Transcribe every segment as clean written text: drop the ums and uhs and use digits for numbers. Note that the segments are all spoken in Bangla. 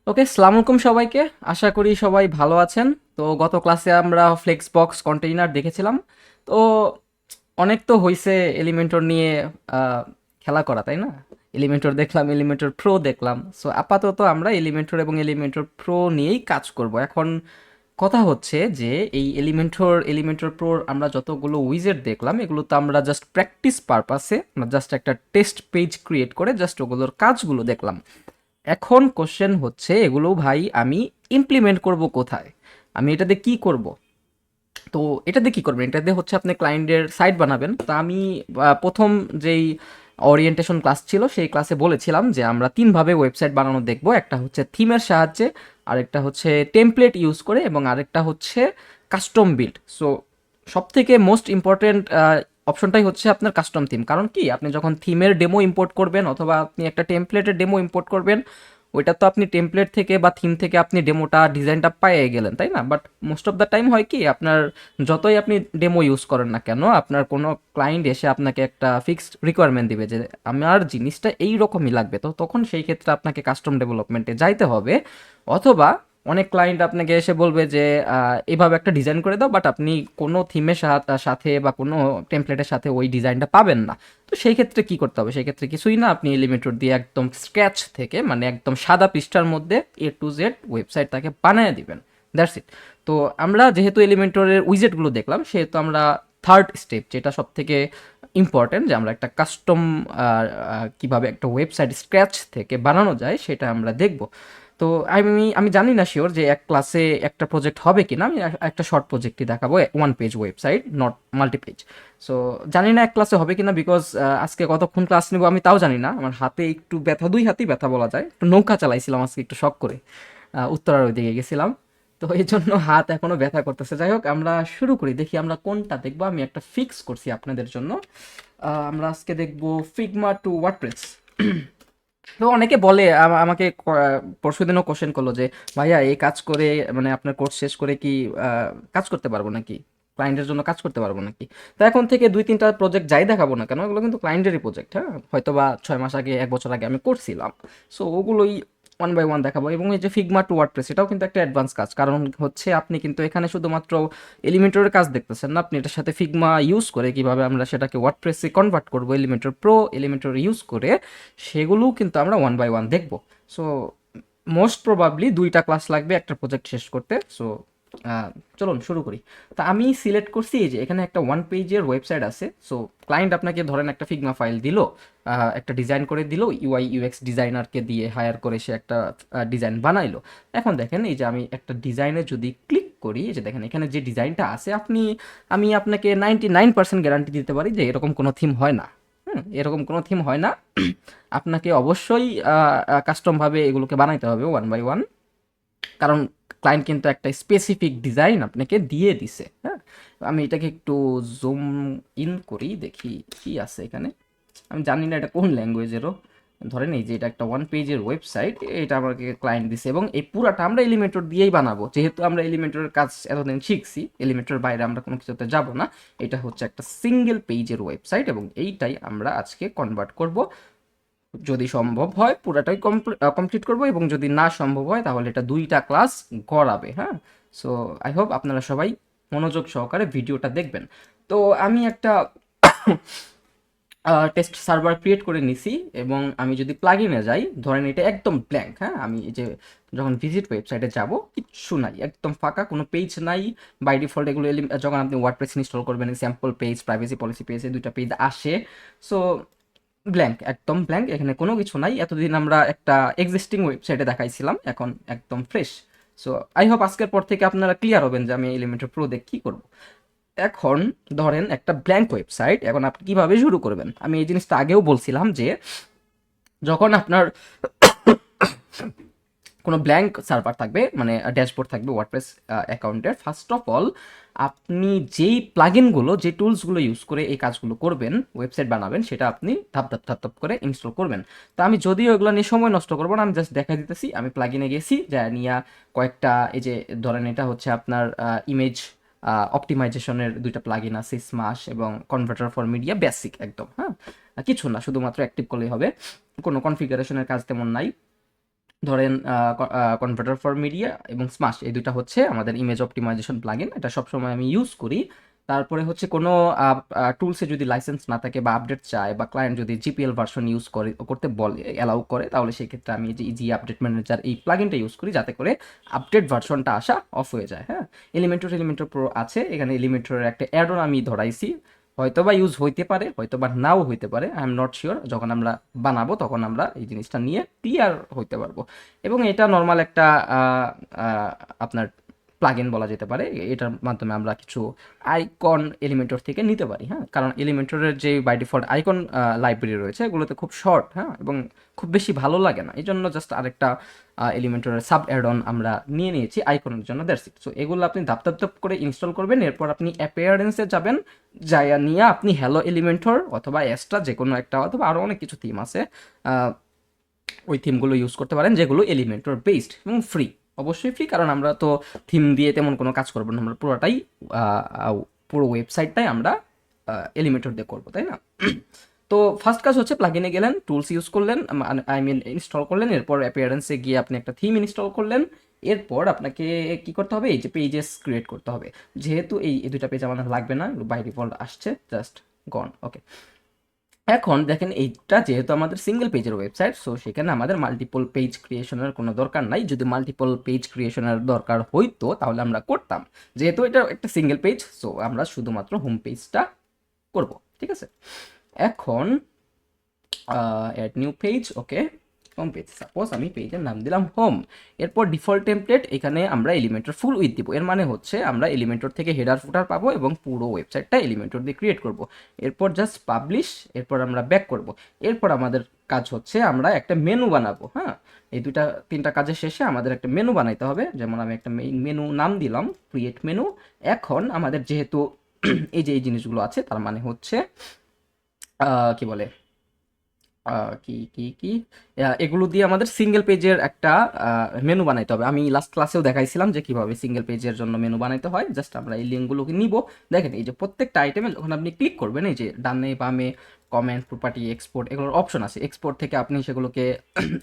ওকে, আসসালামু আলাইকুম সবাইকে। আশা করি সবাই ভালো আছেন। তো গত ক্লাসে আমরা ফ্লেক্স বক্স কন্টেইনার দেখেছিলাম। তো অনেক তো হইছে এলিমেন্টর নিয়ে আহ, খেলা করা, তাই না? এলিমেন্টর দেখলাম, এলিমেন্টর প্রো দেখলাম। সো আপাতত আমরা এলিমেন্টর এবং এলিমেন্টর প্রো নিয়েই কাজ করব এখন। কথা হচ্ছে যে এই এলিমেন্টর প্রোর আমরা যতগুলো উইজেট দেখলাম, এগুলো তো আমরা জাস্ট প্র্যাকটিস পারপাসে, আমরা জাস্ট একটা টেস্ট পেজ ক্রিয়েট করে জাস্ট ওগুলোর কাজগুলো দেখলাম। এখন কোশ্চেন হচ্ছে এগুলো ভাই আমি ইমপ্লিমেন্ট করব কোথায়? আমি এটাতে কি করব? তো এটাতে কি করবেন? এটাতে হচ্ছে আপনি ক্লায়েন্টের সাইট বানাবেন। তো আমি প্রথম যেই ওরিয়েন্টেশন ক্লাস ছিল সেই ক্লাসে বলেছিলাম যে আমরা তিনভাবে ওয়েবসাইট বানানো দেখব। একটা হচ্ছে থিমের সাহায্যে, আরেকটা হচ্ছে টেমপ্লেট ইউজ করে, এবং আরেকটা হচ্ছে কাস্টম বিল্ড। সো সব থেকে মোস্ট ইম্পর্টেন্ট অপশনটাই হচ্ছে আপনার কাস্টম থিম। কারণ কি, আপনি যখন থিমের ডেমো ইম্পোর্ট করবেন অথবা আপনি একটা টেমপ্লেটের ডেমো ইম্পোর্ট করবেন, ওইটা তো আপনি টেমপ্লেট থেকে বা থিম থেকে আপনি ডেমোটা ডিজাইনটা পেয়ে গেলেন, তাই না? But most of the time হয় কি, আপনার যতই আপনি ডেমো ইউজ করেন না কেন, আপনার কোনো ক্লায়েন্ট এসে আপনাকে একটা ফিক্সড রিকোয়ারমেন্ট দিবে যে আমার জিনিসটা এই রকমই লাগবে। তো তখন সেই ক্ষেত্রে আপনাকে কাস্টম ডেভেলপমেন্টে যাইতে হবে। অথবা অনেক ক্লায়েন্ট আপনাকে এসে বলবে যে এভাবে একটা ডিজাইন করে দাও, বাট আপনি কোনো থিমের সাথে বা কোনো টেমপ্লেটের সাথে ওই ডিজাইনটা পাবেন না। তো সেই ক্ষেত্রে কি করতে হবে? সেই ক্ষেত্রে কিছুই না, আপনি এলিমেন্টর দিয়ে একদম স্ক্র্যাচ থেকে, মানে একদম সাদা পৃষ্ঠার মধ্যে A to Z ওয়েবসাইট তাকে বানিয়ে দিবেন। That's it. তো আমরা যেহেতু এলিমেন্টরের উইজেটগুলো দেখলাম, সেহেতু আমরা থার্ড স্টেপ, যেটা সব থেকে ইম্পর্টেন্ট, যে আমরা একটা কাস্টম কিভাবে একটা ওয়েবসাইট স্ক্র্যাচ থেকে বানানো যায় সেটা আমরা দেখব। তো আমি জানি না শিওর যে এক ক্লাসে একটা প্রজেক্ট হবে কিনা। আমি একটা শর্ট প্রজেক্টই দেখাবো, 1 page website, not multi page. So জানি না এক ক্লাসে হবে কিনা, বিকজ আজকে কতক্ষণ ক্লাস নেবো আমি তাও জানি না। আমার হাতে একটু ব্যথা, দুই হাতেই ব্যথা বলা যায়। একটু নৌকা চালাইছিলাম আজকে একটু শখ করে, উত্তরার ওইদিকে গেছিলাম। তো এই জন্য হাত এখনো ব্যথা করতেছে। যাই হোক, আমরা শুরু করি, দেখি আমরা কোনটা দেখবো। আমি একটা ফিক্স করছি আপনাদের জন্য। আমরা আজকে দেখবো ফিগমা টু ওয়ার্ডপ্রেস। তো অনেকে বলে আমাকে পরশুদিনও কোশ্চেন করলো যে ভাইয়া এই কাজ করে, মানে আপনার কোর্স শেষ করে কি কাজ করতে পারবো নাকি, ক্লায়েন্টের জন্য কাজ করতে পারবো নাকি? তো এখন থেকে 2-3টা প্রজেক্ট যাই দেখাবো না কেন, এগুলো কিন্তু ক্লায়েন্টেরই প্রজেক্ট। হ্যাঁ, হয়তো বা 6 মাস আগে, 1 বছর আগে আমি করছিলাম। সো ওগুলোই ওয়ান বাই ওয়ান দেখাবো। এবং এই যে ফিগমা টু ওয়ার্ডপ্রেস, এটাও কিন্তু একটা অ্যাডভান্স কাজ। কারণ হচ্ছে আপনি কিন্তু এখানে শুধুমাত্র এলিমেন্টরের কাজ দেখতেছেন না, আপনি এটার সাথে ফিগমা ইউজ করে কিভাবে আমরা সেটাকে ওয়ার্ডপ্রেসে কনভার্ট করবো, এলিমেন্টর প্রো, এলিমেন্টর ইউজ করে, সেগুলোও কিন্তু আমরা ওয়ান বাই ওয়ান দেখবো। সো মোস্ট প্রবাবলি 2টা ক্লাস লাগবে একটা প্রজেক্ট শেষ করতে। সো চলুন শুরু করি। তা আমি সিলেক্ট করছি এই যে এখানে একটা 1 পেজের ওয়েবসাইট আছে। সো ক্লায়েন্ট আপনাকে ধরেন একটা ফিগমা ফাইল দিল, একটা ডিজাইন করে দিল, UI UX ডিজাইনারকে দিয়ে হায়ার করে সে একটা ডিজাইন বানাইলো। এখন দেখেন এই যে আমি একটা ডিজাইনে যদি ক্লিক করি, এই যে দেখেন এখানে যে ডিজাইনটা আছে, আমি আপনাকে 99% গ্যারান্টি দিতে পারি যে এরকম কোনো থিম হয় না। হুম, এরকম কোনো থিম হয় না। আপনাকে অবশ্যই কাস্টমভাবে এগুলোকে বানাইতে হবে ওয়ান বাই ওয়ান। কারণ ক্লায়েন্ট কিন্তু একটা স্পেসিফিক ডিজাইন আপনাকে দিয়ে দিছে। হ্যাঁ, আমি এটাকে একটু জুম ইন করি, দেখি কি আছে এখানে। আমি জানি না এটা কোন ল্যাঙ্গুয়েজেরও। ধরেন এই যে এটা একটা 1 পেজের ওয়েবসাইট, এটা আমাকে ক্লায়েন্ট দিছে, এবং এই পুরাটা আমরা এলিমেন্টর দিয়েই বানাবো। যেহেতু আমরা এলিমেন্টরের কাজ এতদিন শিখছি, এলিমেন্টর বাইরে আমরা কোনো কিছুতে যাব না। এটা হচ্ছে একটা সিঙ্গেল পেজের ওয়েবসাইট, এবং এইটাই আমরা আজকে কনভার্ট করব। যদি সম্ভব হয় পুরাটাই কমপ্লিট করব, এবং যদি না সম্ভব হয় তাহলে এটা 2টা ক্লাস গড়াবে। হ্যাঁ, সো আই হোপ আপনারা সবাই মনোযোগ সহকারে ভিডিওটা দেখবেন। তো আমি একটা টেস্ট সার্ভার ক্রিয়েট করে নিছি, এবং আমি যদি প্লাগইনে যাই, ধরেন এটা একদম ব্ল্যাঙ্ক। হ্যাঁ, আমি এই যে যখন ভিজিট ওয়েবসাইটে যাব, কিচ্ছু নাই, একদম ফাঁকা, কোনো পেজ নাই। বাই ডিফল্ট এগুলো যখন আপনি ওয়ার্ডপ্রেস ইনস্টল করবেন, sample page, privacy policy page, এই 2টা পেজ আসে। সো ব্ল্যাঙ্ক, একদম ব্ল্যাঙ্ক, এখানে কোনো কিছু নাই। এতদিন আমরা একটা এক্সিস্টিং ওয়েবসাইটে দেখাইছিলাম, এখন একদম ফ্রেশ। সো আই হোপ আজকের পর থেকে আপনারা ক্লিয়ার হবেন যে আমি এলিমেন্টর প্রো দিয়ে কী করবো। এখন ধরেন একটা ব্ল্যাঙ্ক ওয়েবসাইট, এখন আপনি কিভাবে শুরু করবেন? আমি এই জিনিসটা আগেও বলছিলাম যে যখন আপনার কোনো ব্ল্যাঙ্ক সার্ভার থাকবে, মানে ড্যাশবোর্ড থাকবে ওয়ার্ডপ্রেস অ্যাকাউন্টের, ফার্স্ট অফ অল আপনি যেই প্লাগইনগুলো, যে টুলসগুলো ইউজ করে এই কাজগুলো করবেন, ওয়েবসাইট বানাবেন, সেটা আপনি ধাপ ধাপ ধাপ ধাপ করে ইনস্টল করবেন। তো আমি যদিও এগুলো নিয়ে সময় নষ্ট করবো না, আমি জাস্ট দেখা দিতেছি। আমি প্লাগইনে গেছি, যা নিয়ে কয়েকটা, এই যে ধরেন এটা হচ্ছে আপনার ইমেজ অপটিমাইজেশনের 2টা প্লাগইন আছে, স্মাশ এবং কনভার্টার ফর মিডিয়া, বেসিক একদম। হ্যাঁ, কিছু না, শুধুমাত্র অ্যাক্টিভ করলেই হবে, কোনো কনফিগারেশনের কাজ তেমন নাই। ধরেন কনভার্টার ফর মিডিয়া এবং স্মাশ, এই দুইটা হচ্ছে আমাদের ইমেজ অপটিমাইজেশন প্লাগইন, এটা সবসময় আমি ইউজ করি। তারপরে হচ্ছে কোনো টুলসে যদি লাইসেন্স না থাকে বা আপডেট চায় বা ক্লায়েন্ট যদি জিপিএল ভার্সন ইউজ করতে বলে, অ্যালাউ করে, তাহলে সেই ক্ষেত্রে আমি যে ইজি আপডেট ম্যানেজার এই প্লাগইনটা ইউজ করি, যাতে করে আপডেট ভার্সনটা আসা অফ হয়ে যায়। হ্যাঁ, এলিমেন্টর প্রো আছে, এখানে এলিমেন্টরের একটা অ্যাডন আমি ধরাইছি, হয়তোবা ইউজ হইতে পারে, হয়তোবা নাও হইতে পারে, আই এম নট শিওর। যখন আমরা বানাবো তখন আমরা এই জিনিসটা নিয়ে ক্লিয়ার হইতে পারবো। এবং এটা নর্মাল একটা আহ, আহ, আপনার প্লাগইন বলা যেতে পারে। এটার মাধ্যমে আমরা কিছু আইকন এলিমেন্টর থেকে নিতে পারি। হ্যাঁ, কারণ এলিমেন্টরের যে বাই ডিফল্ট আইকন লাইব্রেরি রয়েছে, এগুলোতে খুব শর্ট, হ্যাঁ, এবং খুব বেশি ভালো লাগে না, এই জন্য জাস্ট আরেকটা এলিমেন্টরের সাব অ্যাড অন আমরা নিয়ে নিয়েছি আইকনের জন্য, দ্যাটস ইট। সো এগুলো আপনি ধাপ ধাপ ধাপ করে ইনস্টল করবেন, এরপর আপনি অ্যাপিয়ারেন্সে যাবেন, যাইয়া নিয়ে আপনি হ্যালো এলিমেন্টর অথবা এক্সট্রা যে কোনো একটা, অথবা আরও অনেক কিছু থিম আছে, আহ, ওই থিমগুলো ইউজ করতে পারেন যেগুলো এলিমেন্টর বেসড এবং ফ্রি। অবশ্যই ফ্রি, কারণ আমরা তো থিম দিয়ে তেমন কোনো কাজ করবো না, আমরা পুরোটাই পুরো ওয়েবসাইটটাই আমরা এলিমেন্টর দিয়ে করবো, তাই না? তো ফার্স্ট কাজ হচ্ছে প্লাগইনে গেলেন, টুলস ইউজ করলেন, আই মিন ইনস্টল করলেন, এরপর অ্যাপিয়ারেন্সে গিয়ে আপনি একটা থিম ইনস্টল করলেন। এরপর আপনাকে কি করতে হবে, এই যে পেজেস ক্রিয়েট করতে হবে। যেহেতু এই দুইটা পেজ আমাদের লাগবে না, বাই ডিফল্ট আসছে, জাস্ট গন। ওকে, এখন দেখেন এইটা যেহেতু আমাদের সিঙ্গেল পেজের ওয়েবসাইট, সো সেখানে আমাদের মাল্টিপল পেজ ক্রিয়েশনের কোনো দরকার নাই। যদি মাল্টিপল পেজ ক্রিয়েশনের দরকার হইতো তাহলে আমরা করতাম। যেহেতু এটা একটা সিঙ্গেল পেজ, সো আমরা শুধুমাত্র হোম পেজটা করব, ঠিক আছে? এখন অ্যাড নিউ পেজ, ওকে, হোম পেজ, সাপোজ আমি পেজের নাম দিলাম হোম। এরপর ডিফল্ট টেমপ্লেট, এখানে আমরা এলিমেন্টর ফুল উইথ দিব, এর মানে হচ্ছে আমরা এলিমেন্টর থেকে হেডার ফুটার পাবো এবং পুরো ওয়েবসাইটটা এলিমেন্টর দিয়ে ক্রিয়েট করব। এরপর জাস্ট পাবলিশ, এরপর আমরা ব্যাক করব। এরপর আমাদের কাজ হচ্ছে আমরা একটা মেনু বানাবো। হ্যাঁ, এই তিনটা কাজের শেষে আমাদের একটা মেনু বানাইতে হবে। যেমন আমি একটা মেইন মেনু নাম দিলাম ক্রিয়েট মেনু। এখন আমাদের যেহেতু এই জিনিসগুলো আছে, তার মানে হচ্ছে কি বলে, কি এগুলো দিয়ে আমাদের সিঙ্গেল পেজের একটা মেনু বানাইতে হবে। আমি লাস্ট ক্লাসেও দেখাইছিলাম যে কিভাবে সিঙ্গেল পেজের জন্য মেনু বানাইতে হয়। জাস্ট আমরা এই লিঙ্কগুলোকে নিব। দেখেন, এই যে প্রত্যেকটা আইটেমে যখন আপনি ক্লিক করবেন, এই যে ডানে বামে কমেন্ট, প্রপার্টি, এক্সপোর্ট, এগুলোর অপশন আছে। এক্সপোর্ট থেকে আপনি সেগুলোকে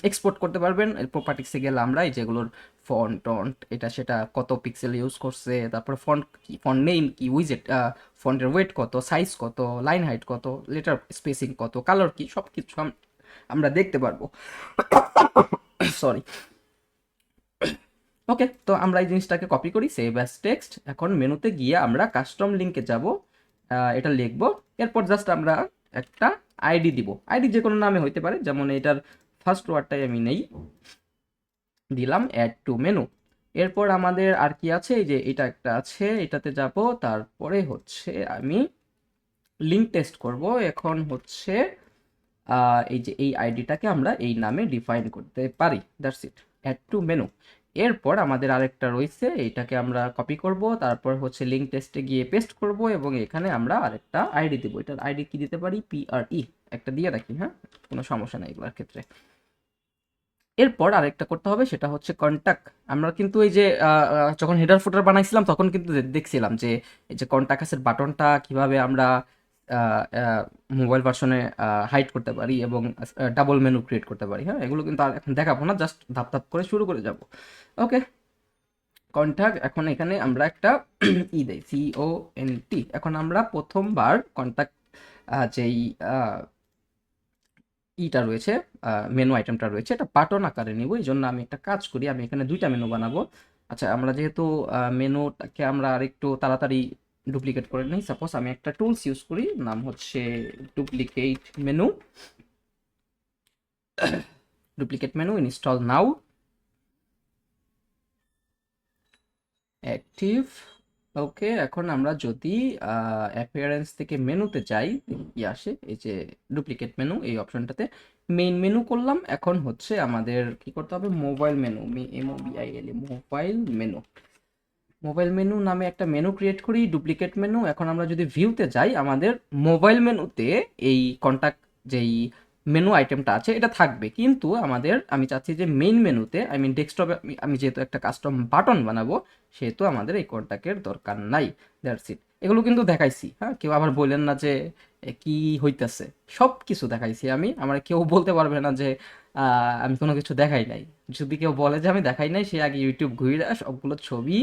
এক্সপোর্ট করতে পারবেন। প্রপার্টিসে গেলে আমরা এই যেগুলোর ফন্ট টন্ট এটা সেটা কত পিক্সেল ইউজ করছে, তারপর ফন্ট কি, ফন্ট নেম কি, উইজেট, ফন্টের ওয়েট কত, সাইজ কত, লাইন হাইট কত, লেটার স্পেসিং কত, কালার কি, সব কিছু আমরা দেখতে পারবো। সরি। ওকে, তো আমরা এই জিনিসটাকে কপি করি, সেভ অ্যাজ টেক্সট। এখন মেনুতে গিয়ে আমরা কাস্টম লিঙ্কে যাব, এটা লিখবো। এরপর জাস্ট আমরা একটা আইডি দিব। আইডি যে কোনো নামে হইতে পারে, যেমন এটার ফার্স্ট ওয়ার্ডটাই আমি নেই, দিলাম অ্যাড টু মেনু। এরপর আমাদের আর কি আছে, এই যে এটা একটা আছে, এটাতে যাব। তারপরে হচ্ছে আমি লিঙ্ক টেস্ট করব। এখন হচ্ছে এই যে এই আইডিটাকে আমরা এই নামে ডিফাইন করতে পারি, that's it, add to menu. এরপর আমাদের আরেকটা রয়েছে, এইটাকে আমরা কপি করব, তারপর হচ্ছে লিঙ্ক টেস্টে গিয়ে পেস্ট করব এবং এখানে আমরা আরেকটা আইডি দেবো। এটার আইডি কি দিতে পারি, PRE একটা দিয়ে রাখি, হ্যাঁ, কোনো সমস্যা নেই এগুলোর ক্ষেত্রে। এরপর আরেকটা করতে হবে, সেটা হচ্ছে কন্টাক্ট। আমরা কিন্তু এই যে যখন হেডার ফুটার বানাইছিলাম তখন কিন্তু দেখছিলাম যে এই যে কন্টাক্টের বাটনটা কিভাবে আমরা মোবাইল ভার্সনে হাইড করতে পারি এবং ডাবল মেনু ক্রিয়েট করতে পারি। হ্যাঁ, এগুলো কিন্তু আর এখন দেখাবো না, জাস্ট ধাপ ধাপ করে শুরু করে যাব। ওকে, কন্টাক্ট, এখন এখানে আমরা একটা দেই, CONT। এখন আমরা প্রথমবার কন্টাক্ট যেই ইটা রয়েছে, মেনু আইটেমটা রয়েছে, এটা বাটন আকারে নিব। এই জন্য আমি একটা কাজ করি, আমি এখানে দুইটা মেনু বানাবো। আচ্ছা, আমরা যেহেতু মেনুটাকে আমরা আরেকটু তাড়াতাড়ি ডুপ্লিকেট করে নিই, সাপোজ আমি একটা টুলস ইউজ করি, নাম হচ্ছে duplicate menu. Duplicate menu install now, active. Okay, এখন আমরা যদি অ্যাপিয়ারেন্স থেকে মেনুতে যাই, কি আসে, এই যে ডুপ্লিকেট মেনু, এই অপশনটাতে মেইন মেনু করলাম। এখন হচ্ছে আমাদের কি করতে হবে, mobile menu, MOBIL, mobile menu. Mobile menu নামে একটা মেনু ক্রিয়েট করি, ডুপ্লিকেট মেনু। এখন আমরা যদি ভিউতে যাই, আমাদের মোবাইল মেনুতে এই কন্টাক্ট যেই মেনু আইটেমটা আছে এটা থাকবে, কিন্তু আমি চাচ্ছি যে মেইন মেনুতে, আই মিন ডেস্কটপে, আমি যেহেতু একটা কাস্টম বাটন বানাবো, সেহেতু আমাদের এই কন্টাক্টের দরকার নাই, দ্যাটস ইট। এগুলো কিন্তু দেখাইছি, হ্যাঁ, কেউ আবার বললেন না যে কি হইতেছে, সব কিছু দেখাইছি আমি। আমার কেউ বলতে পারবে না যে আমি কোনো কিছু দেখাই নাই। যদি কেউ বলে যে আমি দেখাই নাই, সে আগে ইউটিউব ঘুরে সবগুলো ছবি,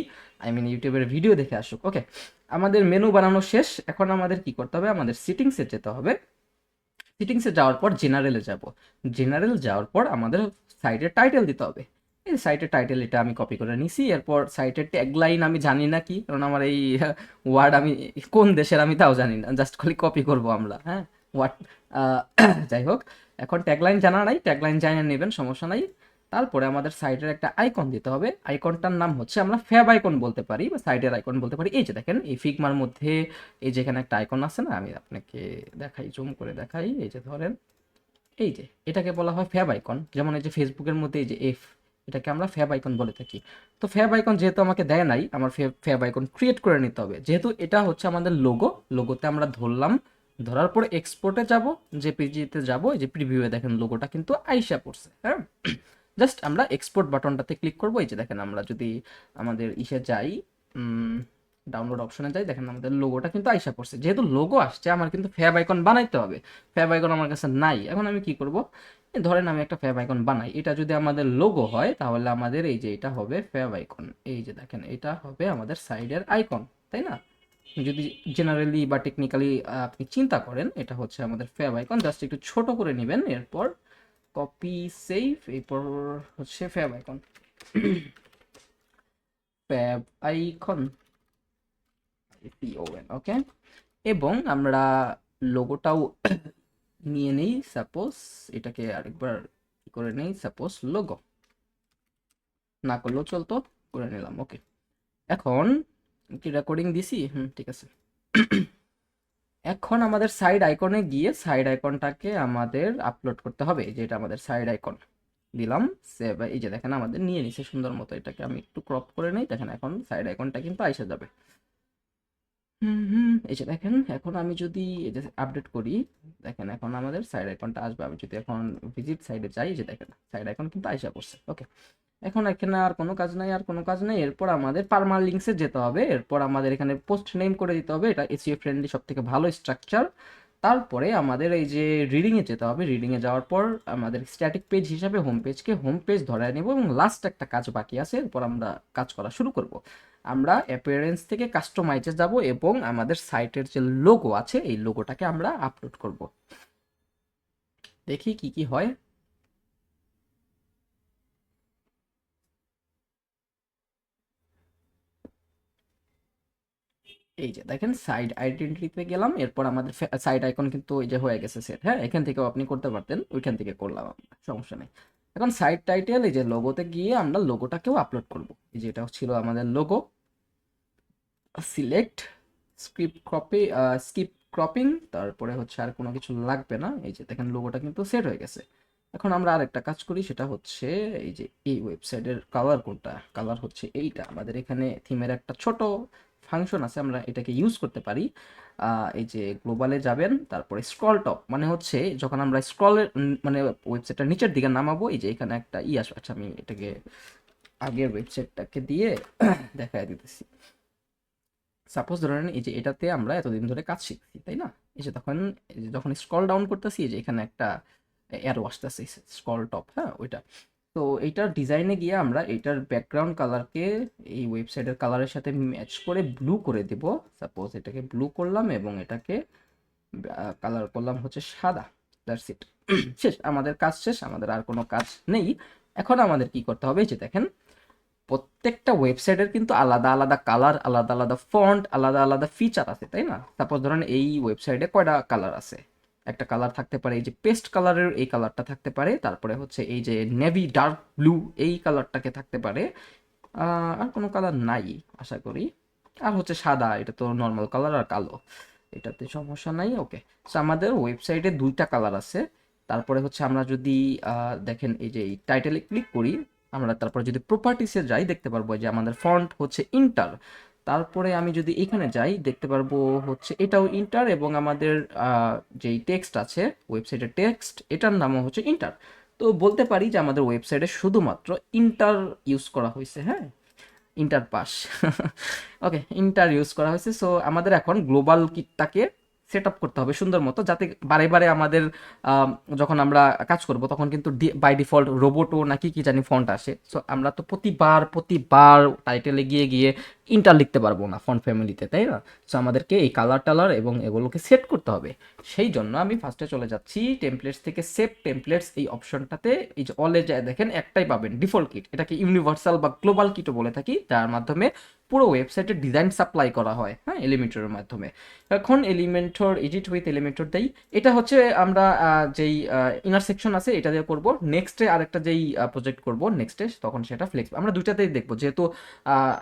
ইউটিউবের ভিডিও দেখে আসুক। ওকে, আমাদের মেনু বানানো শেষ। এখন আমাদের কি করতে হবে, আমাদের সিটিংসে যেতে হবে। সিটিংসে যাওয়ার পর জেনারেলে যাব। জেনারেল যাওয়ার পর আমাদের সাইটের টাইটেল দিতে হবে। এই সাইটের টাইটেল এটা আমি কপি করে নিছি। এরপর সাইটের ট্যাগলাইন আমি জানি না কি, কারণ আমার এই ওয়ার্ড আমি কোন দেশের আমি তাও জানি না, জাস্ট খালি কপি করব আমরা, হ্যাঁ ওয়ার্ড। যাই হোক, এখন ট্যাগলাইন জানা নাই, ট্যাগলাইন জানিয়ে নেবেন, সমস্যা নাই। তারপরে আমাদের সাইটের একটা আইকন দিতে হবে। আইকনটার নাম হচ্ছে, আমরা ফ্যাব আইকন বলতে পারি বা সাইটের আইকন বলতে পারি। এই যে দেখেন, এই ফিগমার মধ্যে এই যে এখানে একটা আইকন আছে না, আমি আপনাকে দেখাই, জুম করে দেখাই। এই যে ধরেন, এই যে এটাকে বলা হয় ফ্যাব আইকন। যেমন এই যে ফেসবুকের মধ্যে এই যে এটাকে আমরা ফ্যাব আইকন বলে থাকি। তো ফ্যাব আইকন যেহেতু আমাকে দেয় নাই, আমার ফ্যাব আইকন ক্রিয়েট করে নিতে হবে। যেহেতু এটা হচ্ছে আমাদের লোগো, লোগোতে আমরা ধরলাম, ধরার পরে এক্সপোর্টে যাব, জেপিজিতে যাব। এই যে প্রিভিউয়ে দেখেন লোগোটা কিন্তু আইসা পড়ছে, হ্যাঁ। জাস্ট আমরা এক্সপোর্ট বাটনটাতে ক্লিক করবো। এই যে দেখেন, আমরা যদি আমাদের ইসে যাই, ডাউনলোড অপশনে যাই, দেখেন আমাদের লোগোটা কিন্তু আইসা পড়ছে। যেহেতু লোগো আসছে, আমার কিন্তু ফ্যাব আইকন বানাইতে হবে। ফ্যাব আইকন আমার কাছে নাই, এখন আমি কি করব, ধরেন আমি একটা ফ্যাব আইকন বানাই। এটা যদি আমাদের লোগো হয়, তাহলে আমাদের এই যে এটা হবে ফ্যাব আইকন। এই যে দেখেন, এটা হবে আমাদের সাইডের আইকন, তাই না? যদি জেনারেলি বা টেকনিক্যালি আপনি চিন্তা করেন, এটা হচ্ছে আমাদের ফ্যাব আইকন। জাস্ট একটু ছোট করে নেবেন, এরপর কপি সেভ, এরপর হচ্ছে fab icon. Fab icon, PON, okay. এবং আমরা লোগোটাও নিয়ে নেই। সাপোজ এটাকে আরেকবার কি করে নেই, সাপোজ লোগো না করলেও চলতো, করে নিলাম, ওকে। এখন কি রেকর্ডিং দিছি? ঠিক আছে। এখন আমাদের সাইড আইকনে গিয়ে সাইড আইকনটাকে আমাদের আপলোড করতে হবে। যেটা আমাদের সাইড আইকন দিলাম, সেভ। এই যে দেখেন, আমাদের নিয়ে নিছে সুন্দর মতো। এটাকে আমি একটু ক্রপ করে নেই, দেখেন এখন সাইড আইকনটা কিন্তু আইসা যাবে। এই যে দেখেন, এখন আমি যদি এই যে আপডেট করি, দেখেন এখন আমাদের সাইড আইকনটা আসবে। আমি যদি এখন ভিজিট সাইডে যাই, এই যে দেখেন সাইড আইকন কিন্তু আইসা পড়ছে, ওকে। এখন এখানে আর কোনো কাজ নাই, আর কোনো কাজ নাই। এরপর আমাদের পারমালিঙ্কসে যেতে হবে। এরপর আমাদের এখানে পোস্ট নেম করে দিতে হবে, এটা এসইও ফ্রেন্ডলি সব থেকে ভালো স্ট্রাকচার। তারপরে আমাদের এই যে রিডিংয়ে যেতে হবে। রিডিংয়ে যাওয়ার পর আমাদের স্ট্যাটিক পেজ হিসাবে হোম পেজ ধরায় নেব, এবং লাস্ট একটা কাজ বাকি আছে, এরপর আমরা কাজ করা শুরু করব। আমরা অ্যাপিয়ারেন্স থেকে কাস্টমাইজে যাব, এবং আমাদের সাইটের যে লোগো আছে, এই লোগোটাকে আমরা আপলোড করব। দেখি কি কি হয়। এই যে দেখেন, সাইড আইডেন্টিটিতে গেলাম, এরপর আমাদের সাইড আইকন কিন্তু এই যে হয়ে গেছে সেট, হ্যাঁ। এখান থেকেও আপনি করতে পারতেন, ওইখান থেকে করলাম আমরা, সমস্যা নেই। এখন সাইড টাইটেল, এই যে লোগোতে গিয়ে আমরা লোগোটাকেও আপলোড করব। এই যে এটা ছিল আমাদের লোগো। সিলেক্ট, স্কিপ ক্রপিং, তারপরে হচ্ছে আর কোনো কিছু লাগবে না। এই যে দেখেন লোগোটা কিন্তু সেট হয়ে গেছে। এখন আমরা আরেকটা কাজ করি, সেটা হচ্ছে এই যে এই ওয়েবসাইটের কালার কোনটা, কালার হচ্ছে এইটা। আমাদের এখানে থিমের একটা ছোট ফাংশন আছে, আমরা এটাকে ইউজ করতে পারি। এই যে গ্লোবালে যাবেন, তারপরে স্ক্রল টপ, মানে হচ্ছে যখন আমরা স্ক্রলের মানে ওয়েবসাইটটা নিচের দিকে নামাবো, এই যে এখানে একটা আসবে। আচ্ছা, আমি এটাকে আগের ওয়েবসাইটটাকে দিয়ে দেখায় দিতেছি। সাপোজ ধরেন এই যে এটাতে আমরা এতদিন ধরে কাজ শিখছি, তাই না? এই যে তখন এই যে যখন স্ক্রল ডাউন করতেছি, এই যে এখানে একটা অ্যারো আসতেছে, স্ক্রল টপ, হ্যাঁ ওইটা। তো এইটার ডিজাইনে গিয়ে আমরা এইটার ব্যাকগ্রাউন্ড কালারকে এই ওয়েবসাইটের কালারের সাথে ম্যাচ করে ব্লু করে দেব। সাপোজ এটাকে ব্লু করলাম, এবং এটাকে কালার করলাম হচ্ছে সাদা। That's it. শেষ, আমাদের কাজ শেষ, আমাদের আর কোনো কাজ নেই। এখন আমাদের কি করতে হবে, এই যে দেখেন, প্রত্যেকটা ওয়েবসাইটের কিন্তু আলাদা আলাদা কালার, আলাদা আলাদা ফন্ট, আলাদা আলাদা ফিচার আছে, তাই না? তারপর ধরেন এই ওয়েবসাইটে কয়টা কালার আছে, একটা কালার থাকতে পারে এই যে পেস্ট কালারের, এই কালারটা থাকতে পারে। তারপরে হচ্ছে এই যে নেভি ডার্ক ব্লু, এই কালারটাকে থাকতে পারে। আর কোনো কালার নাই আশা করি। আর হচ্ছে সাদা, এটা তো নর্মাল কালার, আর কালো, এটাতে সমস্যা নাই, ওকে। সো আমাদের ওয়েবসাইটে দুইটা কালার আছে। তারপরে হচ্ছে আমরা যদি দেখেন এই যে টাইটেলে ক্লিক করি, আমরা তারপরে যদি প্রপার্টিসে যাই, দেখতে পারবো যে আমাদের ফন্ট হচ্ছে ইন্টার। তারপরে আমি যদি এখানে যাই, দেখতে পারবো হচ্ছে এটাও ইন্টার, এবং আমাদের যেই টেক্সট আছে, ওয়েবসাইটের টেক্সট, এটার নামও হচ্ছে ইন্টার। তো বলতে পারি যে আমাদের ওয়েবসাইটে শুধুমাত্র ইন্টার ইউজ করা হয়েছে, হ্যাঁ। Enter pass. Okay, enter use করা হয়েছে। সো আমাদের এখন গ্লোবাল কিটটাকে সেট আপ করতে হবে সুন্দর মতো, যাতে বারে বারে আমাদের যখন আমরা কাজ করব তখন কিন্তু বাই ডিফল্ট রোবোটো নাকি কি জানি ফন্ট আসে। সো আমরা তো প্রতিবার প্রতিবার টাইটেলে গিয়ে গিয়ে ইন্টার লিখতে পারবো না ফন্ট ফ্যামিলিতে, তাই না? সো আমাদেরকে এই কালার টালার এবং এগুলোকে সেট করতে হবে। সেই জন্য আমি ফার্স্টে চলে যাচ্ছি টেমপ্লেটস থেকে সেভ টেমপ্লেটস এই অপশনটাতে। এই যে অলে যায় দেখেন একটাই পাবেন, ডিফল্ট কিট। এটাকে ইউনিভার্সাল বা গ্লোবাল কিটও বলে থাকি, যার মাধ্যমে পুরো ওয়েবসাইটের ডিজাইন সাপ্লাই করা হয়, হ্যাঁ, এলিমেন্টরের মাধ্যমে। এখন এলিমেন্টর এডিট উইথ এলিমেন্টর দেই। এটা হচ্ছে আমরা যেই ইনার সেকশন আছে এটা দিয়ে করব। নেক্সটে আরেকটা যেই প্রজেক্ট করব নেক্সটে, তখন সেটা ফ্লেক্স। আমরা দুইটাতেই দেখবো, যেহেতু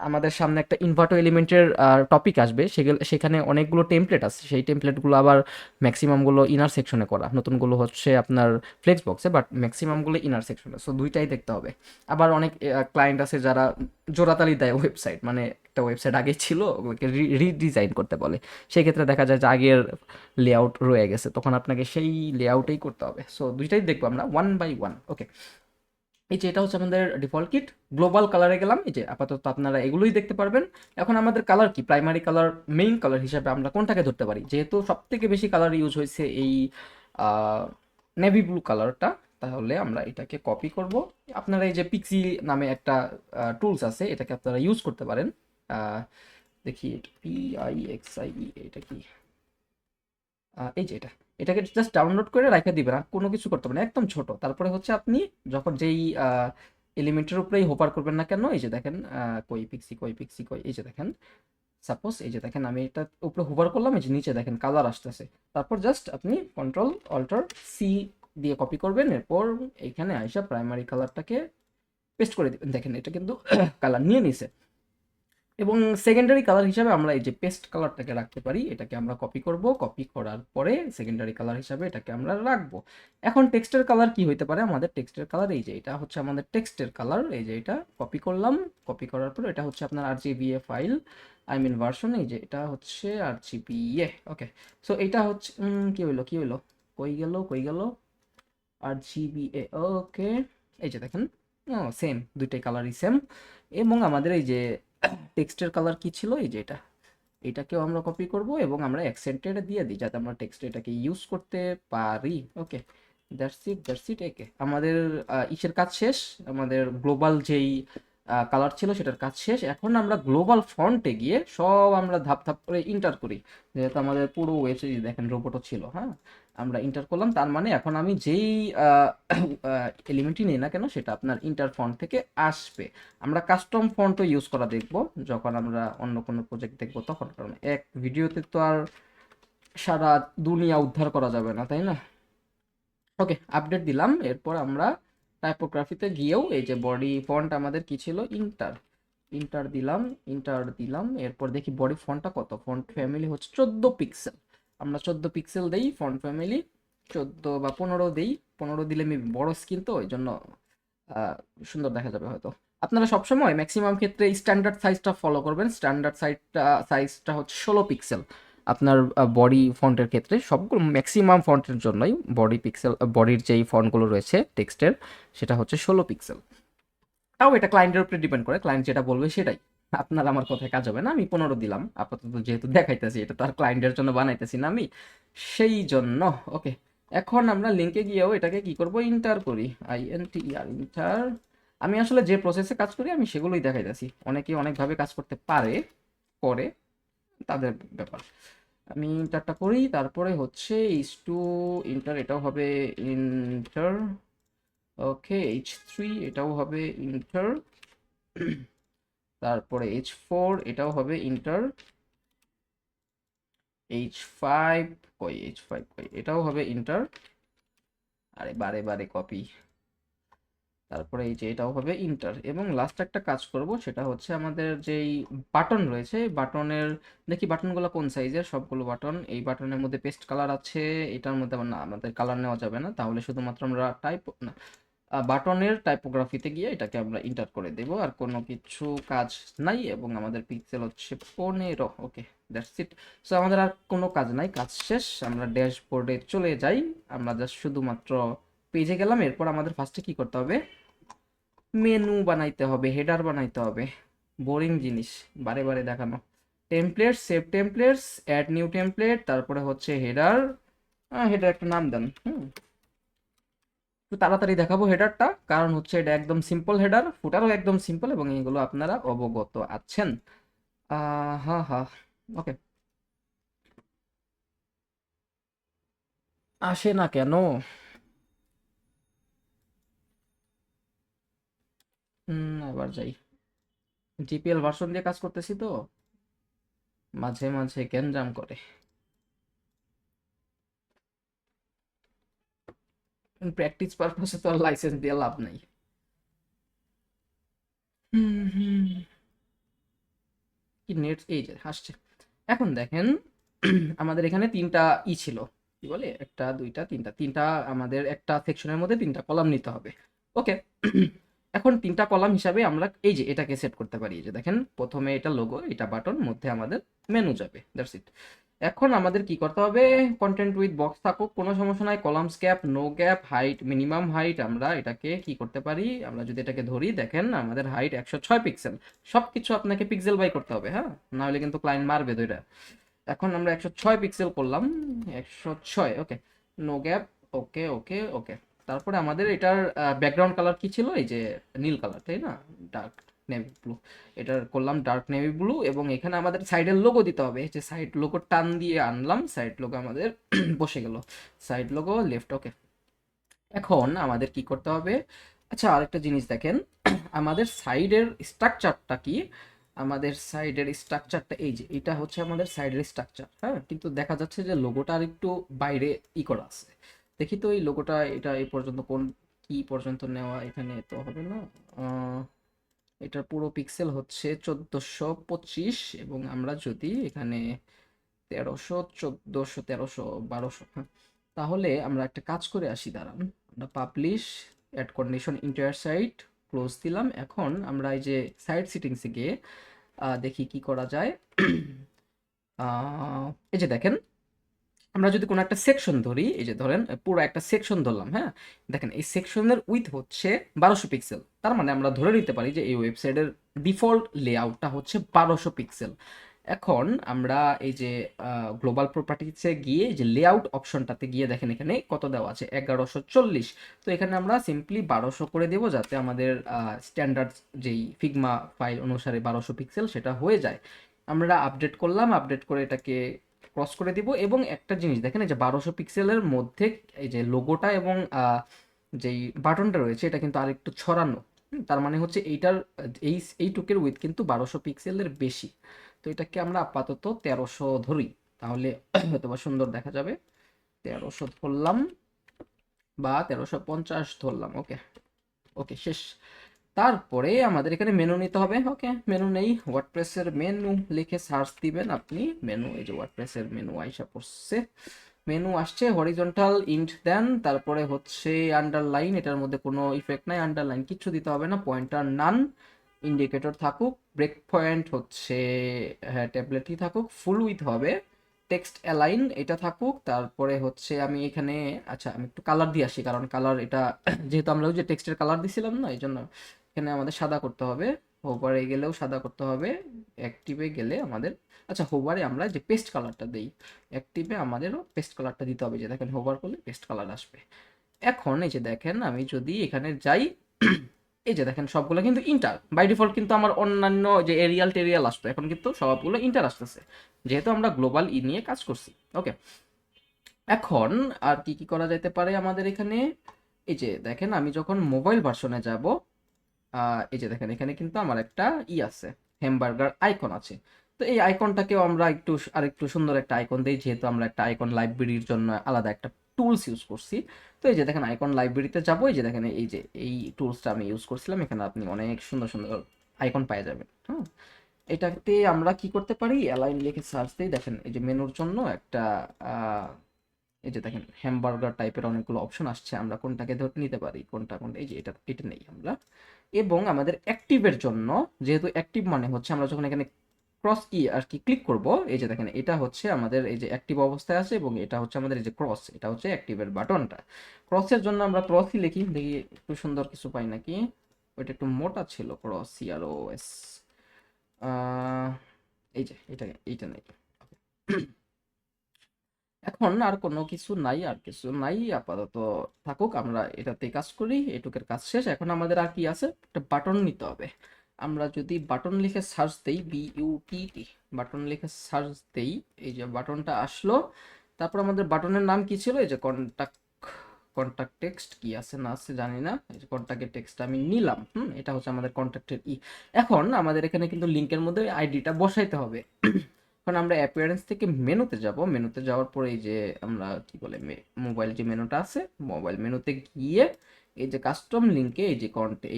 আমাদের সামনে একটা ইনভার্টো এলিমেন্টের টপিক আসবে, সেখানে অনেকগুলো টেমপ্লেট আছে। সেই টেমপ্লেটগুলো আবার ম্যাক্সিমামগুলো ইনার সেকশনে করা, নতুনগুলো হচ্ছে আপনার ফ্লেক্স বক্সে, বাট ম্যাক্সিমামগুলো ইনার সেকশনে। সো দুইটাই দেখতে হবে। আবার অনেক ক্লায়েন্ট আছে যারা জোড়াতালি দেয় ওয়েবসাইট, মানে একটা ওয়েবসাইট আগে ছিল ওগুলোকে রিডিজাইন করতে বলে। সেই ক্ষেত্রে দেখা যায় যে আগের লেআউট রয়ে গেছে, তখন আপনাকে সেই লেআউটেই করতে হবে। সো দুইটাই দেখবো আমরা ওয়ান বাই ওয়ান। ওকে, এই যে এটা হচ্ছে আমাদের ডিফল্ট কিট। গ্লোবাল কালারে গেলাম, এই যে আপাতত আপনারা এগুলোই দেখতে পারবেন। এখন আমাদের কালার কি, প্রাইমারি কালার, মেইন কালার হিসাবে আমরা কোনটাকে ধরতে পারি? যেহেতু সব থেকে বেশি কালার ইউজ হয়েছে এই নেভি ব্লু কালারটা, তাহলে আমরা এটাকে কপি করব। আপনারা এই যে পিক্সি নামে একটা টুলস আছে, এটাকে আপনারা ইউজ করতে পারেন। আহ, দেখি PIXIE, এটা কি? এই যে এটাকে জাস্ট ডাউনলোড করে রাখা দিবেন, আর কোনো কিছু করতে হবে না, একদম ছোট। তারপরে হচ্ছে আপনি যখন যেই এলিমেন্টের উপরেই হোপার করবেন না কেন, এই যে দেখেন কই পিক্সি, কই পিক্সি, কই, এই যে দেখেন সাপোজ, এই যে দেখেন আমি এটা উপরে হোভার করলাম, এই যে নিচে দেখেন কালার আসতেছে। তারপর জাস্ট আপনি কন্ট্রোল অল্টার সি দিয়ে কপি করবেন, এরপর এইখানে আইসা প্রাইমারি কালারটাকে পেস্ট করে দিবেন। দেখেন এটা কিন্তু কালার নিয়ে নিছে। এবং সেকেন্ডারি কালার হিসাবে আমরা এই যে পেস্ট কালারটাকে রাখতে পারি। এটাকে আমরা কপি করব, কপি করার পরে সেকেন্ডারি কালার হিসাবে এটাকে আমরা রাখবো। এখন টেক্সটের কালার কি হইতে পারে? আমাদের টেক্সটের কালার এই যে এটা হচ্ছে আমাদের টেক্সটের কালার। এই যে এটা কপি করলাম, কপি করার পর এটা হচ্ছে আপনার RGBA file, I mean version. এই যে এটা হচ্ছে RGBA। ওকে, সো এটা হচ্ছে কি হইলো, কি হইলো, কই গেল, কই গেল RGBA। ওকে, এই যে দেখেন, ও সেম, দুইটাই কালারই সেম। এবং আমাদের এই যে টেক্সটের কালার কি ছিল, এই যে এটাকেও আমরা কপি করব এবং আমরা অ্যাকসেন্টেড দিয়ে দিই, যাতে আমরা টেক্সটে এটাকে ইউজ করতে পারি। ওকে, দ্যাটস ইট। একে আমাদের ইসের কাজ শেষ। আমাদের গ্লোবাল যেই কালার ছিল সেটার কাজ শেষ। এখন আমরা গ্লোবাল ফন্টে গিয়ে সব আমরা ধাপ ধাপ করে ইন্টার করি। যেহেতু আমাদের পুরো ওয়েবসাইট দেখেন রোবটও ছিল, হ্যাঁ, আমরা ইন্টার করলাম। তার মানে এখন আমি যেই এলিমেন্টই নিই না কেন সেটা আপনার ইন্টার ফন্ট থেকে আসবে। আমরা কাস্টম ফন্টও ইউজ করা দেখব যখন আমরা অন্য কোনো প্রজেক্ট দেখব তখন, কারণ এক ভিডিওতে তো আর সারা দুনিয়া উদ্ধার করা যাবে না, তাই না? ওকে, আপডেট দিলাম। এরপর আমরা টাইপোগ্রাফিতে গিয়েও এই যে বডি ফন্ট আমাদের কি ছিল, ইন্টার, ইন্টার দিলাম। এরপর দেখি বডি ফন্টটা কত। ফন্ট ফ্যামিলি হচ্ছে 14 পিক্সেল। আমরা 14 পিক্সেল দেই ফন্ট ফ্যামিলি, 14 বা 15 দেই। 15 দিলে মেবি বড় স্ক্রিন তো ওই জন্য আহ, সুন্দর দেখা যাবে হয়তো। আপনারা সবসময় ম্যাক্সিমাম ক্ষেত্রে স্ট্যান্ডার্ড সাইজটা ফলো করবেন। স্ট্যান্ডার্ড সাইজটা হচ্ছে 16 পিক্সেল। আপনার বডি ফন্টের ক্ষেত্রে সবগুলো ম্যাক্সিমাম ফন্টের জন্যই বডির যেই ফন্টগুলো রয়েছে টেক্সটের, সেটা হচ্ছে 16 পিক্সেল। তাও এটা ক্লায়েন্টের উপরে ডিপেন্ড করে, ক্লায়েন্ট যেটা বলবে সেটাই। আপনার আমার কথায় কাজ হবে না। আমি 15 দিলাম আপাতত, যেহেতু দেখাইতেছি, এটা তো আর ক্লায়েন্টের জন্য বানাইতেছি না আমি, সেই জন্য। ওকে, এখন আমরা লিঙ্কে গিয়েও এটাকে কি করব, ইন্টার করি, ইন্টার। আমি আসলে যে প্রসেসে কাজ করি আমি সেগুলোই দেখাইতেছি। অনেকে অনেকভাবে কাজ করতে পারে, করে, তাদের ব্যাপার। আমি ইন্টারটা করি, তারপরে হচ্ছে টু ইন্টার, এটাও হবে ইন্টার। ওকে, H3 এটাও হবে ইন্টার। তারপরে H4 এটাও হবে ইন্টার। H5, কই এটাও হবে ইন্টার। আরে বারে বারে কপি। তারপরে এই যে এটাও হবে ইন্টার। এবং লাস্ট একটা কাজ করব, সেটা হচ্ছে আমাদের যেই বাটন রয়েছে, বাটনের দেখি বাটনগুলো কোন সাইজের। সবগুলো বাটন, এই বাটনের মধ্যে পেস্ট কালার আছে, এটার মধ্যে আবার না, আমাদের কালার নেওয়া যাবে না, তাহলে শুধুমাত্র আমরা টাইপ না, বাটনের টাইপোগ্রাফিতে গিয়ে এটাকে আমরা ইন্টার করে দেব। আর কোনো কিছু কাজ নাই। এবং আমাদের পিক্সেল হচ্ছে 15। ওকে, দ্যাটস ইট। সো আমাদের আর কোনো কাজ নাই, কাজ শেষ। আমরা ড্যাশবোর্ডে চলে যাই। আমরা জাস্ট শুধুমাত্র পেজে গেলাম। এরপর আমাদের ফার্স্টে কি করতে হবে, মেনু বানাইতে হবে, হেডার বানাইতে হবে। বোরিং জিনিস বারে বারে দেখানো। Template, save templates, add new template, তারপরে হচ্ছে হেডার। হেডার একটা নাম দেন। একটু তাড়াতাড়ি দেখাবো হেডারটা, কারণ হচ্ছে এটা একদম সিম্পল হেডার, ফুটারও একদম সিম্পল, এবং এগুলো আপনারা অবগত আছেন। হা হা। ওকে। আসে না কেন? আবার যাই। জিপিএল ভার্সন দিয়ে কাজ করতেছি তো মাঝে মাঝে গ্যাঞ্জাম করে। প্র্যাকটিস পারপাসে তো আর লাইসেন্স দিয়ে লাভ নাই। হুম হুম। কি নেট, এই যে আসছে। এখন দেখেন, আমাদের এখানে তিনটা ছিল, কি বলে, একটা দুইটা তিনটা, আমাদের একটা সেকশনের মধ্যে তিনটা কলাম নিতে হবে। ওকে। এখন তিনটা কলাম হিসাবে আমরা এই যে এটাকে সেট করতে পারি। এই যে দেখেন, প্রথমে এটা লোগো, এটা বাটন, মধ্যে আমাদের মেনু যাবে, দ্যাটস ইট। এখন আমাদের কি করতে হবে, কন্টেন্ট উইথ বক্স থাকুক কোনো সমস্যা নাই, columns gap, no gap, height, minimum height, আমরা এটাকে কি করতে পারি, আমরা যদি এটাকে ধরি, দেখেন আমাদের হাইট 106 পিক্সেল। সবকিছু আপনাকে পিক্সেল বাই করতে হবে, হ্যাঁ, না হলে কিন্তু ক্লায়েন্ট মারবে দুইটা। এখন আমরা 106 পিক্সেল করলাম, 106, ওকে। নো গ্যাপ, ওকে ওকে ওকে। তারপরে আমাদের এটার ব্যাকগ্রাউন্ড কালার কি ছিল, এই যে নীল কালার, তাই না, ডার্ক নেভি ব্লু। এটার করলাম ডার্ক নেভি ব্লু, এবং এখানে আমাদের সাইডের লোগো দিতে হবে, যে সাইড লোগো টান দিয়ে আনলাম, সাইড লোগো আমাদের বসে গেল, সাইড লোগো লেফট, ওকে। এখন আমাদের কি করতে হবে, আচ্ছা আরেকটা জিনিস দেখেন, আমাদের সাইডের স্ট্রাকচারটা কি, আমাদের সাইডের স্ট্রাকচারটা এই যে এটা হচ্ছে আমাদের সাইডের স্ট্রাকচার, হ্যাঁ, কিন্তু দেখা যাচ্ছে যে লোগোটা আর একটু বাইরে করা আছে। দেখি তো এই লোগোটা, এটা এই পর্যন্ত কোন কি পর্যন্ত নেওয়া, এখানে তো হবে না। আহ, এটার পুরো পিক্সেল হচ্ছে 1425, এবং আমরা যদি এখানে 1300, 1400, 1300, 1200, হ্যাঁ, তাহলে আমরা একটা কাজ করে আসি, দাঁড়ান। আমরা publish, add condition entire site, close দিলাম। এখন আমরা এই যে সাইট সেটিংসে গিয়ে দেখি কি করা যায়। এই যে দেখেন, আমরা যদি কোনো একটা সেকশন ধরি, এই যে ধরেন পুরো একটা সেকশন ধরলাম, হ্যাঁ, দেখেন এই সেকশনের উইথ হচ্ছে 1200 পিক্সেল। তার মানে আমরা ধরে নিতে পারি যে এই ওয়েবসাইটের ডিফল্ট লেআউটটা হচ্ছে 1200 পিক্সেল। এখন আমরা এই যে গ্লোবাল প্রপার্টিসে গিয়ে যে লেআউট অপশনটাতে গিয়ে দেখেন এখানে কত দেওয়া আছে, 1140। তো এখানে আমরা সিম্পলি 1200 করে দেবো, যাতে আমাদের স্ট্যান্ডার্ড যেই ফিগমা ফাইল অনুসারে 1200 পিক্সেল সেটা হয়ে যায়। আমরা আপডেট করলাম, আপডেট করে এটাকে ক্রস করে দিব, এবং একটা জিনিস দেখেন, এই যে 1200 পিক্সেলের মধ্যে এই যে লোগোটা এবং যেই বাটনটা রয়েছে এটা কিন্তু আরেকটু ছড়ানো। তার মানে হচ্ছে এইটার এই এইটুকের উইথ কিন্তু 1200 পিক্সেলের বেশি। তো এটাকে আমরা আপাতত 1300 ধরি, তাহলে হয়তো বা সুন্দর দেখা যাবে। 1300 ধরলাম, বা 1350 ধরলাম, ওকে। ওকে, শেষ। তারপরে আমাদের এখানে মেনু নিতে হবে, ওকে। মেনু নেই, ওয়ার্ডপ্রেসের মেনু লিখে সার্চ দিবেন আপনি, মেনু, এই যে ওয়ার্ডপ্রেসের মেনু আইসা পড়ছে। মেনু আসছে, হরিজন্টাল ইন্ট দেন, তারপরে হচ্ছে আন্ডারলাইন, এটার মধ্যে কোনো ইফেক্ট নাই, আন্ডারলাইন কিচ্ছু দিতে হবে না, পয়েন্টার নান, ইন্ডিকেটর থাকুক, ব্রেক পয়েন্ট হচ্ছে, হ্যাঁ ট্যাবলেটই থাকুক, ফুল উইথ হবে, টেক্সট অ্যালাইন এটা থাকুক, তারপরে হচ্ছে আমি এখানে, আচ্ছা আমি একটু কালার দিয়ে আসি, কারণ কালার এটা যেহেতু আমরা ওই যে টেক্সটের কালার দিছিলাম না, এই জন্য এখানে আমাদের সাদা করতে হবে। হোভারে গেলেও সাদা করতে হবে, অ্যাক্টিভে গেলে আমাদের, আচ্ছা হোভারে আমরা যে পেস্ট কালারটা দেই, অ্যাক্টিভে আমাদেরও পেস্ট কালারটা দিতে হবে, যে দেখেন হোভার করলে পেস্ট কালার আসবে। এখন এই যে দেখেন, আমি যদি এখানে যাই, এই যে দেখেন সবগুলো কিন্তু ইন্টার বাই ডিফল্ট, কিন্তু আমার অন্যান্য যে এরিয়াল টেরিয়াল আসতো, এখন কিন্তু সবগুলো ইন্টার আসতেছে, যেহেতু আমরা গ্লোবাল নিয়ে কাজ করছি, ওকে। এখন আর কি কি করা যেতে পারে আমাদের এখানে, এই যে দেখেন আমি যখন মোবাইল ভার্সনে যাব, এই যে দেখেন এখানে কিন্তু আমার একটা আছে, হ্যামবার্গার আইকন আছে। তো এই আইকনটাকেও আমরা একটু আরেকটু সুন্দর একটা আইকন দিই, যেহেতু আমরা একটা আইকন লাইব্রেরির জন্য আলাদা একটা টুলস ইউজ করছি। তো এই যে দেখেন আইকন লাইব্রেরিতে যাবো, এই যে দেখেন এই যে এই টুলসটা আমি ইউজ করছিলাম, এখানে আপনি অনেক সুন্দর সুন্দর আইকন পেয়ে যাবেন, হ্যাঁ। এটাতে আমরা কি করতে পারি, অ্যালাইন লিখে সার্চ দিই, দেখেন এই যে মেনুর জন্য একটা এই যে দেখেন হ্যামবার্গার টাইপের অনেকগুলো অপশন আসছে, আমরা কোনটাকে ধরে নিতে পারি, কোনটা কোনটা, এই যে এটা এটা নেই আমরা। এবং আমাদের অ্যাক্টিভের জন্য, যেহেতু অ্যাক্টিভ মানে হচ্ছে আমরা যখন এখানে ক্রস কি আর কি ক্লিক করব, এই যে দেখেন এটা হচ্ছে আমাদের এই যে অ্যাক্টিভ অবস্থায় আছে, এবং এটা হচ্ছে আমাদের এই যে ক্রস, এটা হচ্ছে অ্যাক্টিভের বাটনটা। ক্রসের জন্য আমরা ক্রসই লিখি, দেখি একটু সুন্দর কিছু পাই নাকি। ওইটা একটু মোটা ছিল, ক্রস CROS। এই যে এইটা নেই। এখন আর কোনো কিছু নাই, আর কিছু নাই আপাতত থাকুক, আমরা এটাতে কাজ করি, এটুকের কাজ শেষ। এখন আমাদের আর কি আছে, একটা বাটন নিতে হবে। আমরা যদি বাটন লিখে সার্চ দেই, BUTT, বাটন লিখে সার্চ দেই, এই যে বাটনটা আসলো। তারপর আমাদের বাটনের নাম কি ছিল, এই যে কন্টাক্ট, কন্টাক্ট টেক্সট কি আছে না আছে জানি না, এই যে কন্টাক্টের টেক্সট আমি নিলাম। এটা হচ্ছে আমাদের কন্টাক্টের এখন আমাদের এখানে কিন্তু লিঙ্কের মধ্যে আইডিটা বসাইতে হবে। এখন আমরা অ্যাপিয়ারেন্স থেকে মেনুতে যাব, মেনুতে যাওয়ার পরে এই যে আমরা কি বলে মোবাইল যে মেনুটা আছে, মোবাইল মেনুতে গিয়ে এই যে কাস্টম লিঙ্কে এই যে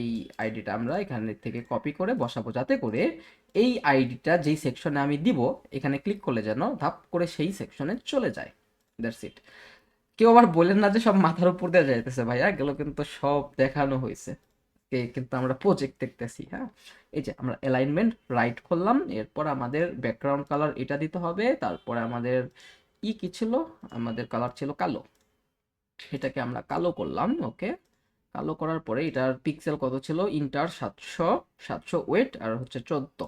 এই আইডিটা আমরা এখানে থেকে কপি করে বসাবো, যাতে করে এই আইডিটা যেই সেকশনে আমি দিব এখানে ক্লিক করলে যেন ধাপ করে সেই সেকশনে চলে যায়। That's it. কেউ আবার বলেন না যে সব মাথার উপর দিয়ে যাইতেছে, ভাইয়া গেল কিন্তু সব দেখানো হয়েছে। কিন্তু আমরা প্রজেক্ট দেখতেছি। হ্যাঁ, এই যে আমরা অ্যালাইনমেন্ট রাইট করলাম, এরপর আমাদের ব্যাকগ্রাউন্ড কালার এটা দিতে হবে, তারপরে আমাদের কি ছিল, আমাদের কালার ছিল কালো, এটাকে আমরা কালো করলাম। ওকে, কালো করার পরে এটার পিক্সেল কত ছিল, ইন্টার 700 ওয়েট আর হচ্ছে 14।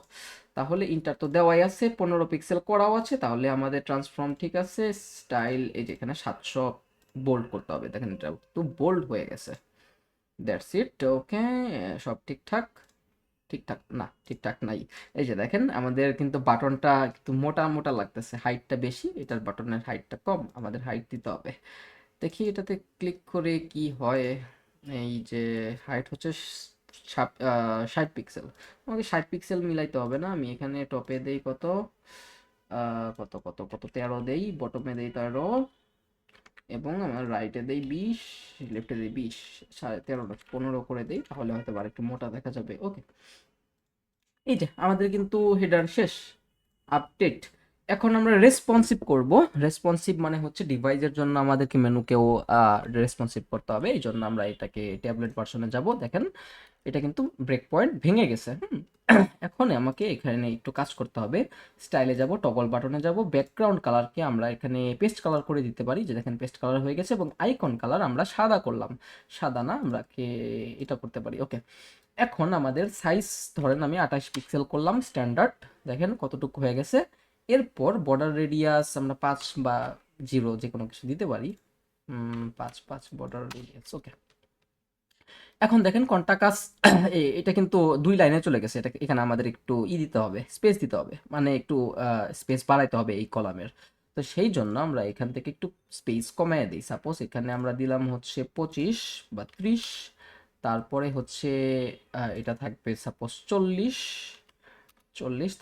তাহলে ইন্টার তো দেওয়াই আছে, 15 পিক্সেল করাও আছে, তাহলে আমাদের ট্রান্সফর্ম ঠিক আছে। স্টাইল এই যে এখানে 700 বোল্ড করতে হবে, দেখেন এটা একটু বোল্ড হয়ে গেছে। That's it. ওকে, সব ঠিকঠাক, ঠিকঠাক না, ঠিকঠাক নাই। এই যে দেখেন আমাদের কিন্তু বাটনটা একটু মোটা মোটা লাগতেছে, হাইটটা বেশি, এটার বাটনের হাইটটা কম, আমাদের হাইট দিতে হবে। দেখি এটাতে ক্লিক করে কি হয়। এই যে হাইট হচ্ছে 60 পিক্সেল, আমাকে 60 পিক্সেল মিলাইতে হবে না, আমি এখানে টপে দেই কত, কত কত কত 13 দেই, বটমে দেই 13, এবং আমার রাইটে দেই 20, লেফটে দেই 20, 13.5 না 15 করে দেই, তাহলে হয়তো আর একটু মোটা দেখা যাবে। ওকে, এই যে আমাদের কিন্তু হেডার শেষ, আপডেট। এখন আমরা রেসপন্সিভ করব। রেসপন্সিভ মানে হচ্ছে ডিভাইসের জন্য আমাদেরকে মেনুকেও রেসপন্সিভ করতে হবে, এই জন্য আমরা এটাকে ট্যাবলেট ভার্সনে যাব। দেখেন এটা কিন্তু ব্রেক পয়েন্ট ভেঙে গেছে। এখন আমাকে এখানে একটু কাজ করতে হবে। স্টাইলে যাব, টগল বাটনে যাব, ব্যাকগ্রাউন্ড কালারকে আমরা এখানে পেস্ট কালার করে দিতে পারি, যে দেখেন পেস্ট কালার হয়ে গেছে, এবং আইকন কালার আমরা সাদা করলাম। সাদা না, আমরা এটা করতে পারি। ওকে, এখন আমাদের সাইজ ধরেন আমি 28 পিক্সেল করলাম স্ট্যান্ডার্ড, দেখেন কতটুকু হয়ে গেছে। এরপর বর্ডার রেডিয়াস আমরা 5 বা 0 যে কোনো কিছু দিতে পারি। 5 বর্ডার রেডিয়াস। ওকে, এখন দেখেন কন্টাকাস এটা কিন্তু 2 লাইনে চলে গেছে, এটা এখানে আমাদের একটু দিতে হবে, স্পেস দিতে হবে, মানে একটু স্পেস বাড়াইতে হবে এই কলামের। তো সেই জন্য আমরা এখান থেকে একটু স্পেস কমায় দিই, সাপোজ এখানে আমরা দিলাম হচ্ছে 25 বা 30, তারপরে হচ্ছে এটা থাকবে সাপোজ 40,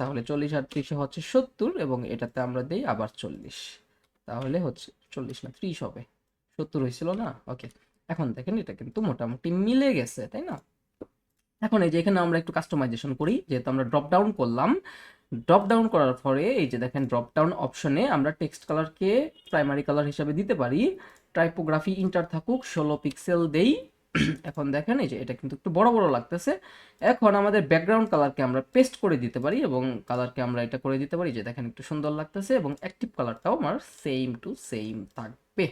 তাহলে 40 আর 30 হচ্ছে 70, এবং এটাতে আমরা দেই আবার 40, তাহলে হচ্ছে 40 না 30 হবে, 70 হয়েছিল না। ওকে, এখন দেখেন এটা কিন্তু মোটামুটি মিলে গেছে, তাই না? এখন এই যে এখানে আমরা একটু কাস্টমাইজেশন করি, যেহেতু আমরা ড্রপ ডাউন করলাম। ড্রপ ডাউন করার পরে এই যে দেখেন ড্রপ ডাউন অপশনে আমরা টেক্সট কালারকে প্রাইমারি কালার হিসাবে দিতে পারি, টাইপোগ্রাফি ইন্টার থাকুক, 16 পিক্সেল দেই। এখন দেখেন এই যে এটা কিন্তু একটু বড় বড় লাগতেছে। এখন আমাদের ব্যাকগ্রাউন্ড কালারকে আমরা পেস্ট করে দিতে পারি, এবং কালারকে আমরা এটা করে দিতে পারি, যে দেখেন একটু সুন্দর লাগতেছে, এবং অ্যাক্টিভ কালারটাও আমার সেম টু সেম থাকবে।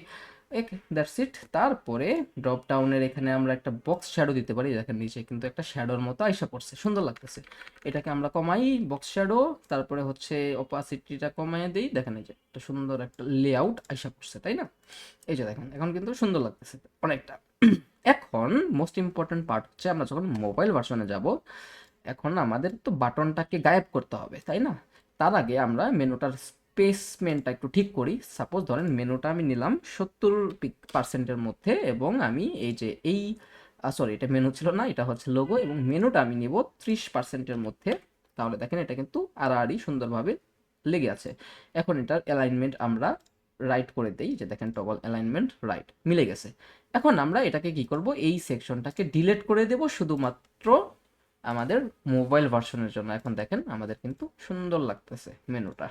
That's it. তারপরে ড্রপ ডাউনের এখানে আমরা একটা বক্স শ্যাডো দিতে পারি, দেখেন নিচে কিন্তু একটা শ্যাডোর মতো আইসা পড়ছে, সুন্দর লাগতেছে। এটাকে আমরা কমাই, বক্স শ্যাডো, তারপরে হচ্ছে অপাসিটিটা কমাই দেই, দেখেন এই যে একটা সুন্দর একটা লেআউট আইসা পড়ছে, তাই না? এই যে দেখেন এখন কিন্তু সুন্দর লাগতেছে অনেকটা। এখন মোস্ট ইম্পর্টেন্ট পার্ট হচ্ছে আমরা যখন মোবাইল ভার্সনে যাব, এখন আমাদের তো বাটনটাকে গায়েব করতে হবে, তাই না? তার আগে আমরা মেনুটার স্পেসমেন্টটা একটু ঠিক করি। সাপোজ ধরেন মেনুটা আমি নিলাম 70%-এর মধ্যে, এবং আমি এই যে সরি এটা মেনু ছিল না, এটা হচ্ছে লোগো, এবং মেনুটা আমি নিব 30%-এর মধ্যে। তাহলে দেখেন এটা কিন্তু আড়াআড়ি সুন্দরভাবে লেগে আছে। এখন এটার অ্যালাইনমেন্ট আমরা রাইট করে দেই, যে দেখেন টগল অ্যালাইনমেন্ট রাইট মিলে গেছে। এখন আমরা এটাকে কি করব, এই সেকশনটাকে ডিলিট করে দেব শুধুমাত্র আমাদের মোবাইল ভার্সনের জন্য। এখন দেখেন আমাদের কিন্তু সুন্দর লাগতেছে মেনুটা।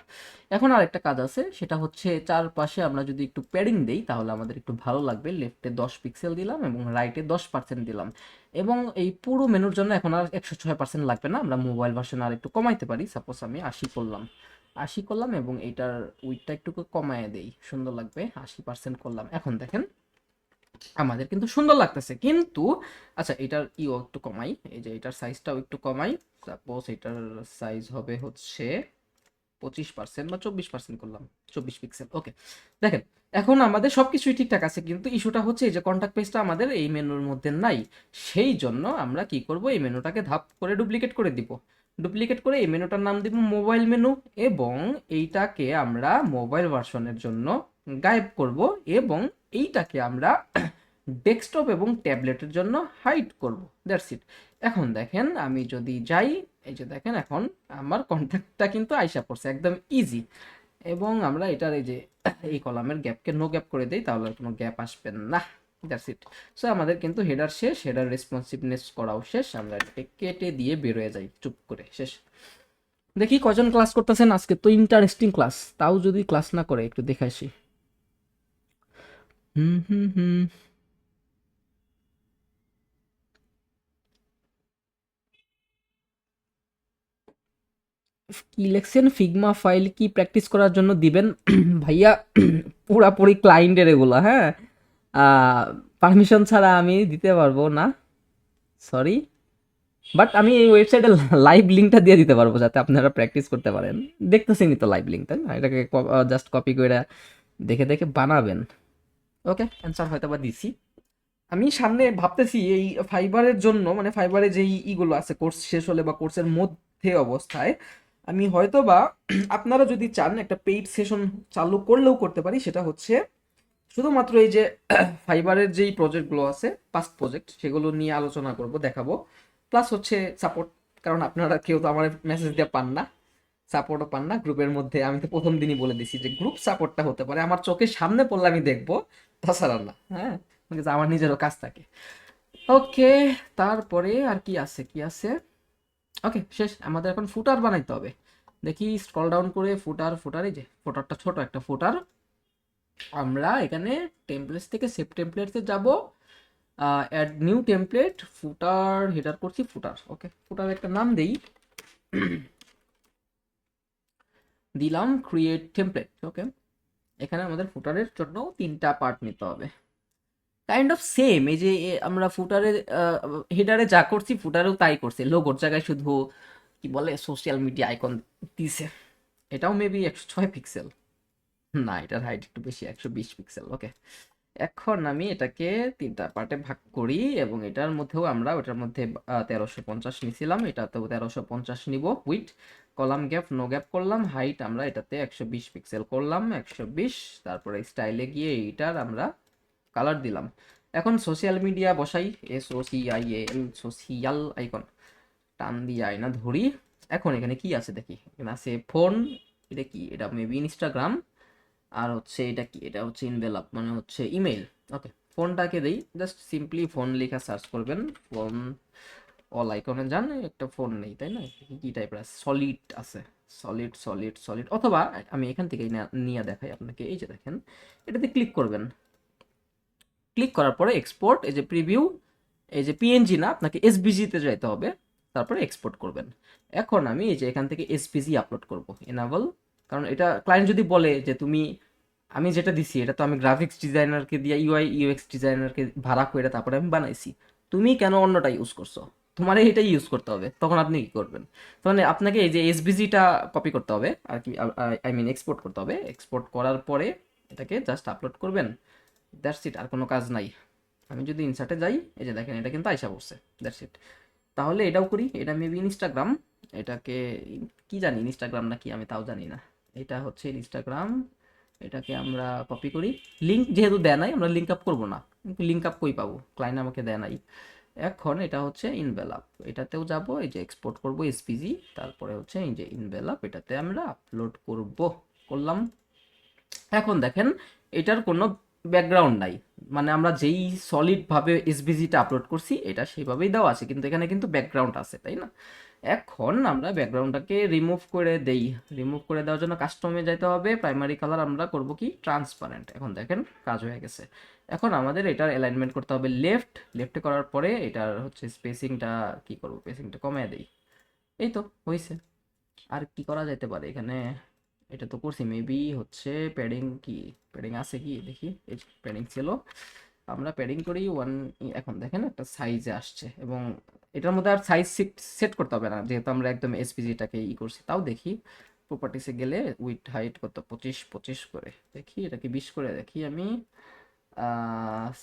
এখন আরেকটা কাজ আছে, সেটা হচ্ছে চারপাশে আমরা যদি একটু প্যাডিং দেই তাহলে আমাদের একটু ভালো লাগবে। লেফটে 10 পিক্সেল দিলাম এবং রাইটে 10% দিলাম, এবং এই পুরো মেনুর জন্য এখন আর 106% লাগবে না, আমরা মোবাইল ভার্সন আর একটু কমাইতে পারি। সাপোজ আমি 80 করলাম এবং এইটার উইডটা একটু কমায় দেই, সুন্দর লাগবে। 80% করলাম, এখন দেখেন আমাদের কিন্তু সুন্দর লাগতেছে। কিন্তু আচ্ছা এটার একটু কমাই, এই যে এটার সাইজটাও একটু কমাই। সাপোজ এটার সাইজ হবে হচ্ছে 25% বা 24% করলাম, 24 পিক্সেল। ওকে, দেখেন এখন আমাদের সবকিছুই ঠিকঠাক আছে, কিন্তু ইস্যুটা হচ্ছে এই যে কন্টাক্ট পেজটা আমাদের এই মেনুর মধ্যে নাই। সেই জন্য আমরা কি করব, এই মেনুটাকে ধাপ করে ডুপ্লিকেট করে দিব। ডুপ্লিকেট করে এই মেনুটার নাম দিব মোবাইল মেনু, এবং এইটাকে আমরা মোবাইল ভার্সনের জন্য গায়েব করব, এবং এইটাকে আমরা ডেস্কটপ এবং ট্যাবলেটের জন্য হাইড করব। That's it. এখন দেখেন আমি যদি যাই, এই যে দেখেন এখন আমার কন্ট্যাক্টটা কিন্তু আইসা পড়ছে একদম ইজি। এবং আমরা এটার এই যে এই কলামের গ্যাপকে নো গ্যাপ করে দেই, তাহলে আর কোনো গ্যাপ আসবে না। That's it. সো আমাদের কিন্তু হেডার শেষ, হেডার রেসপন্সিভনেস করাও শেষ, আমরা এটাকে কেটে দিয়ে বেরোয় যাই চুপ করে, শেষ। দেখি কজন ক্লাস করতেছেন আজকে, তো ইন্টারেস্টিং ক্লাস, তাও যদি ক্লাস না করে একটু দেখে আসি। হুম হুম হুম। কি লিখছেন, ফিগমা ফাইল কি প্র্যাকটিস করার জন্য দিবেন? ভাইয়া পুরাপুরি ক্লায়েন্টের এগুলো, হ্যাঁ, পারমিশন ছাড়া আমি দিতে পারবো না, সরি। বাট আমি এই ওয়েবসাইটে লাইভ লিঙ্কটা দিয়ে দিতে পারবো, যাতে আপনারা প্র্যাকটিস করতে পারেন। দেখতেছেনই তো লাইভ লিঙ্ক, তাই না? এটাকে জাস্ট কপি করে দেখে দেখে বানাবেন। ওকে, অ্যান্সার হয়তো বা দিছি। আমি সামনে ভাবতেছি এই ফাইবারের জন্য, মানে ফাইবারে যেই ইগুলো আছে কোর্স শেষ হলে বা কোর্সের মধ্যে অবস্থায়, আমি হয়তো বা আপনারা যদি চান একটা পেইড সেশন চালু করলেও করতে পারি। সেটা হচ্ছে শুধুমাত্র এই যে ফাইবারের যেই প্রজেক্টগুলো আছে, পাস্ট প্রজেক্ট, সেগুলো নিয়ে আলোচনা করব, দেখাবো। প্লাস হচ্ছে সাপোর্ট, কারণ আপনারা কেউ তো আমার মেসেজ দিয়ে পান না, সাপোর্টও পান না গ্রুপের মধ্যে। আমি তো প্রথম দিনই বলে দিছি যে গ্রুপ সাপোর্টটা হতে পারে আমার চোখের সামনে পড়লে আমি দেখবো, তাছাড়া না। হ্যাঁ, because আমার নিজেরও কাজ থাকে। ওকে, তারপরে আর কি আছে, কি আছে? ওকে, শেষ। আমাদের এখন ফুটার বানাইতে হবে। দেখি স্ক্রল ডাউন করে ফুটার, ফুটার এই যে ফুটারটা, ছোট একটা ফুটার। আমরা এখানে টেমপ্লেটস থেকে সেভ টেমপ্লেটসে যাব, অ্যাড নিউ টেমপ্লেট, ফুটার, হেডার করছি ফুটার। ওকে, ফুটার একটা নাম দেই, দিলাম ক্রিয়েট টেমপ্লেট। ওকে, এখানে আমাদের ফুটারের জন্য 3টা পার্ট নিতে হবে, কাইন্ড অফ সেম। এই যে আমরা ফুটারে হেডারে যা করছি ফুটারেও তাই করছি, লোগোর জায়গায় শুধু কি বলে সোশ্যাল মিডিয়া আইকন দিছে। এটাও মেবি 106 পিক্সেল, না এটার হাইট একটু বেশি, 120 পিক্সেল। ওকে, এখন আমি এটাকে 3টা পার্টে ভাগ করি, এবং এটার মধ্যেও আমরা ওটার মধ্যে 1350 নিছিলাম, এটাতেও 1350 নিব। With column gap no gap করলাম, হাইট আমরা এটাতে 120 পিক্সেল করলাম, 120। তারপরে স্টাইলে গিয়ে এইটার আমরা কালার দিলাম। এখন সোশ্যাল মিডিয়া বসাই, SOCIAL, সোশিয়াল আইকন টান দিয়ে আয়না ধরি। এখন এখানে কি আছে দেখি, এখানে আছে ফোন, এটা কি, এটা মেবি ইনস্টাগ্রাম। আর হচ্ছে এটা কি, এটা হচ্ছে ইনভেলপ, মানে হচ্ছে ইমেল। ওকে, ফোনটাকে দেই, জাস্ট সিম্পলি ফোন লেখা সার্চ করবেন। ফোন, অল আইকনে যান, একটা ফোন নেই তাই না, কি টাইপের আছে, সলিড আছে, সলিড সলিড সলিড। অথবা আমি এখান থেকেই নিয়ে দেখাই আপনাকে, এই যে দেখেন, এটাতে ক্লিক করবেন। ক্লিক করার পরে এক্সপোর্ট, এই যে প্রিভিউ, এই যে পিএনজি না, আপনাকে এসভিজিতে যাইতে হবে, তারপরে এক্সপোর্ট করবেন। এখন আমি এই যে এখান থেকে এসভিজি আপলোড করব, এনাবল। কারণ এটা ক্লায়েন্ট যদি বলে যে তুমি, আমি যেটা দিছি এটা তো আমি গ্রাফিক্স ডিজাইনারকে দিয়ে, UI UX ডিজাইনারকে ভাড়া করে তারপরে আমি বানাইছি, তুমি কেন অন্যটা ইউজ করছো? তোমার এটাই ইউজ করতে হবে। তখন আপনি কি করবেন? মানে আপনাকে এই যে এসভিজিটা কপি করতে হবে আর কি, আই মিন এক্সপোর্ট করতে হবে। এক্সপোর্ট করার পরে এটাকে জাস্ট আপলোড করবেন, দ্যাটস ইট, আর কোনো কাজ নাই। আমি যদি ইনসার্টে যাই, এই যে দেখেন এটা কিন্তু আইসা পড়ছে, দ্যাটস ইট। তাহলে এটাও করি, এটা মেবি ইনস্টাগ্রাম, এটাকে কি জানি ইনস্টাগ্রাম নাকি আমি তাও জানি না। এটা হচ্ছে ইনস্টাগ্রাম, এটাকে আমরা কপি করি। লিঙ্ক যেহেতু দেয় নাই, আমরা লিঙ্ক আপ করবো না, কিন্তু লিঙ্ক আপ কই পাবো, ক্লায়েন্ট আমাকে দেয় নাই। এখন এটা হচ্ছে ইনভেলাপ, এটাতেও যাব, এই যে এক্সপোর্ট করব এসপিজি, তারপরে হচ্ছে এই যে ইনভেলাপ, এটাতে আমরা আপলোড করব, করলাম। এখন দেখেন এটার কোনো ব্যাকগ্রাউন্ড নাই, মানে আমরা যেই সলিড ভাবে এসভিজিটা আপলোড করছি এটা সেইভাবেই দেওয়া আছে, কিন্তু এখানে কিন্তু ব্যাকগ্রাউন্ড আছে তাই না। এখন আমরা ব্যাকগ্রাউন্ডটাকে রিমুভ করে দেই। রিমুভ করে দেওয়ার জন্য কাস্টমে যাইতে হবে, প্রাইমারি কালার আমরা করব কি ট্রান্সপারেন্ট। এখন দেখেন কাজ হয়ে গেছে। এখন আমাদের এটার অ্যালাইনমেন্ট করতে হবে লেফট, লেফটে করার পরে এটার হচ্ছে স্পেসিংটা কি করব, স্পেসিংটা কমিয়ে দেই। এই তো হয়েছে। আর কি করা যেতে পারে এখানে, এটা তো করছি, মেবি হচ্ছে প্যাডিং, কি প্যাডিং আছে কি দেখি, এই প্যাডিং ছিল, আমরা প্যাডিং করি 1। এখন দেখেন একটা সাইজে আসছে, এবং এটার মধ্যে আর সাইজ সেট করতে হবে না, যেহেতু আমরা একদম এসপিজিটাকে করছি। তাও দেখি প্রপার্টিসে গেলে উইথ হাইট কত 25 করে দেখি, এটাকে 20 করে দেখি আমি।